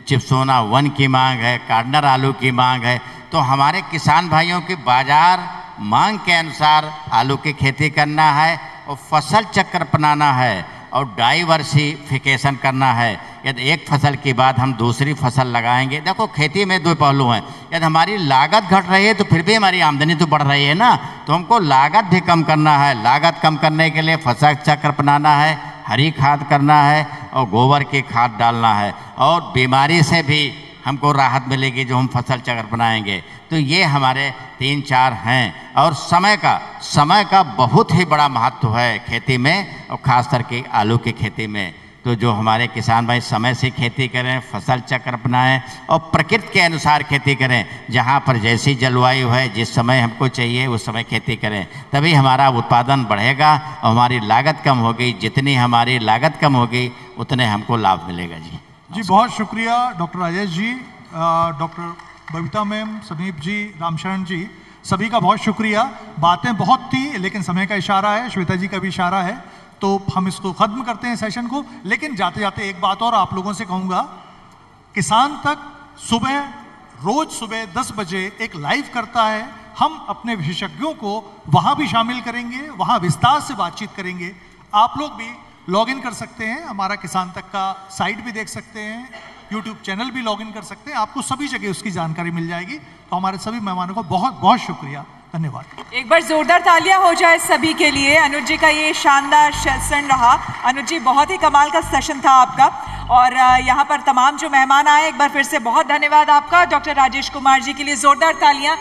चिपसोना 1 की मांग है, कार्डनर आलू की मांग है। तो हमारे किसान भाइयों की बाज़ार मांग के अनुसार आलू की खेती करना है और फसल चक्र अपनाना है और डाइवर्सिफिकेशन करना है। यदि एक फसल के बाद हम दूसरी फसल लगाएंगे, देखो खेती में 2 पहलू हैं, यदि हमारी लागत घट रही है तो फिर भी हमारी आमदनी तो बढ़ रही है ना, तो हमको लागत भी कम करना है। लागत कम करने के लिए फसल चक्र अपनाना है, हरी खाद करना है और गोबर की खाद डालना है, और बीमारी से भी हमको राहत मिलेगी जो हम फसल चक्र अपनाएंगे। तो ये हमारे 3-4 हैं। और समय का बहुत ही बड़ा महत्व है खेती में, और ख़ास करके आलू की खेती में। तो जो हमारे किसान भाई समय से खेती करें, फसल चक्र अपनाएं और प्रकृति के अनुसार खेती करें, जहाँ पर जैसी जलवायु है, जिस समय हमको चाहिए उस समय खेती करें, तभी हमारा उत्पादन बढ़ेगा और हमारी लागत कम होगी। जितनी हमारी लागत कम होगी उतने हमको लाभ मिलेगा। जी, बहुत शुक्रिया डॉक्टर राजेश जी, डॉक्टर बबीता मैम, समीप जी, रामशरण जी, सभी का बहुत शुक्रिया। बातें बहुत थी लेकिन समय का इशारा है, श्वेता जी का भी इशारा है, तो हम इसको ख़त्म करते हैं सेशन को। लेकिन जाते जाते एक बात और आप लोगों से कहूँगा, किसान तक रोज़ सुबह 10 बजे एक लाइव करता है, हम अपने विशेषज्ञों को वहाँ भी शामिल करेंगे, वहाँ विस्तार से बातचीत करेंगे। आप लोग भी लॉग इन कर सकते हैं, हमारा किसान तक का साइट भी देख सकते हैं, यूट्यूब चैनल भी लॉग इन कर सकते हैं, आपको सभी जगह उसकी जानकारी मिल जाएगी। तो हमारे सभी मेहमानों को बहुत बहुत शुक्रिया, धन्यवाद। एक बार जोरदार तालियां हो जाए सभी के लिए। अनुज जी का ये शानदार सेशन रहा। अनुज जी, बहुत ही कमाल का सेशन था आपका, और यहाँ पर तमाम जो मेहमान आए, एक बार फिर से बहुत धन्यवाद आपका। डॉक्टर राजेश कुमार जी के लिए जोरदार तालियां।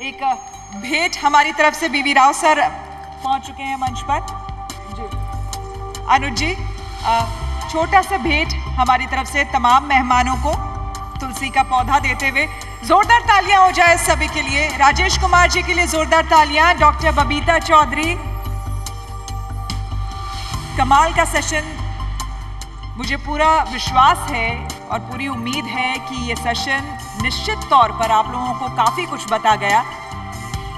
एक भेंट हमारी तरफ से बीवी राव सर पहुंच चुके हैं मंच पर। जी अनुज जी, छोटा सा भेंट हमारी तरफ से तमाम मेहमानों को तुलसी का पौधा देते हुए। जोरदार तालियां हो जाए सभी के लिए। राजेश कुमार जी के लिए जोरदार तालियां। डॉक्टर बबीता चौधरी, कमाल का सेशन। मुझे पूरा विश्वास है और पूरी उम्मीद है कि ये सेशन निश्चित तौर पर आप लोगों को काफी कुछ बता गया।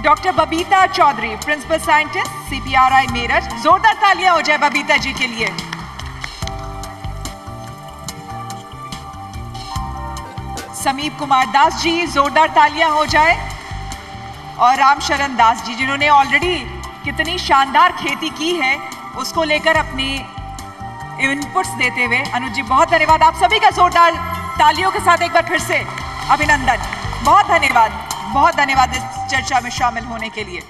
Doctor Babita Chaudhary, principal scientist, CPRI Meerut. जोरदार तालियां हो जाए बबीता जी के लिए। समीप कुमार दास जी, जोरदार तालियां हो जाए। और रामशरण दास जी, जिन्होंने ऑलरेडी कितनी शानदार खेती की है उसको लेकर अपनी इनपुट्स देते हुए। अनुज जी, बहुत धन्यवाद। आप सभी का जोरदार तालियों के साथ एक बार फिर से अभिनंदन। बहुत धन्यवाद, बहुत धन्यवाद इस चर्चा में शामिल होने के लिए।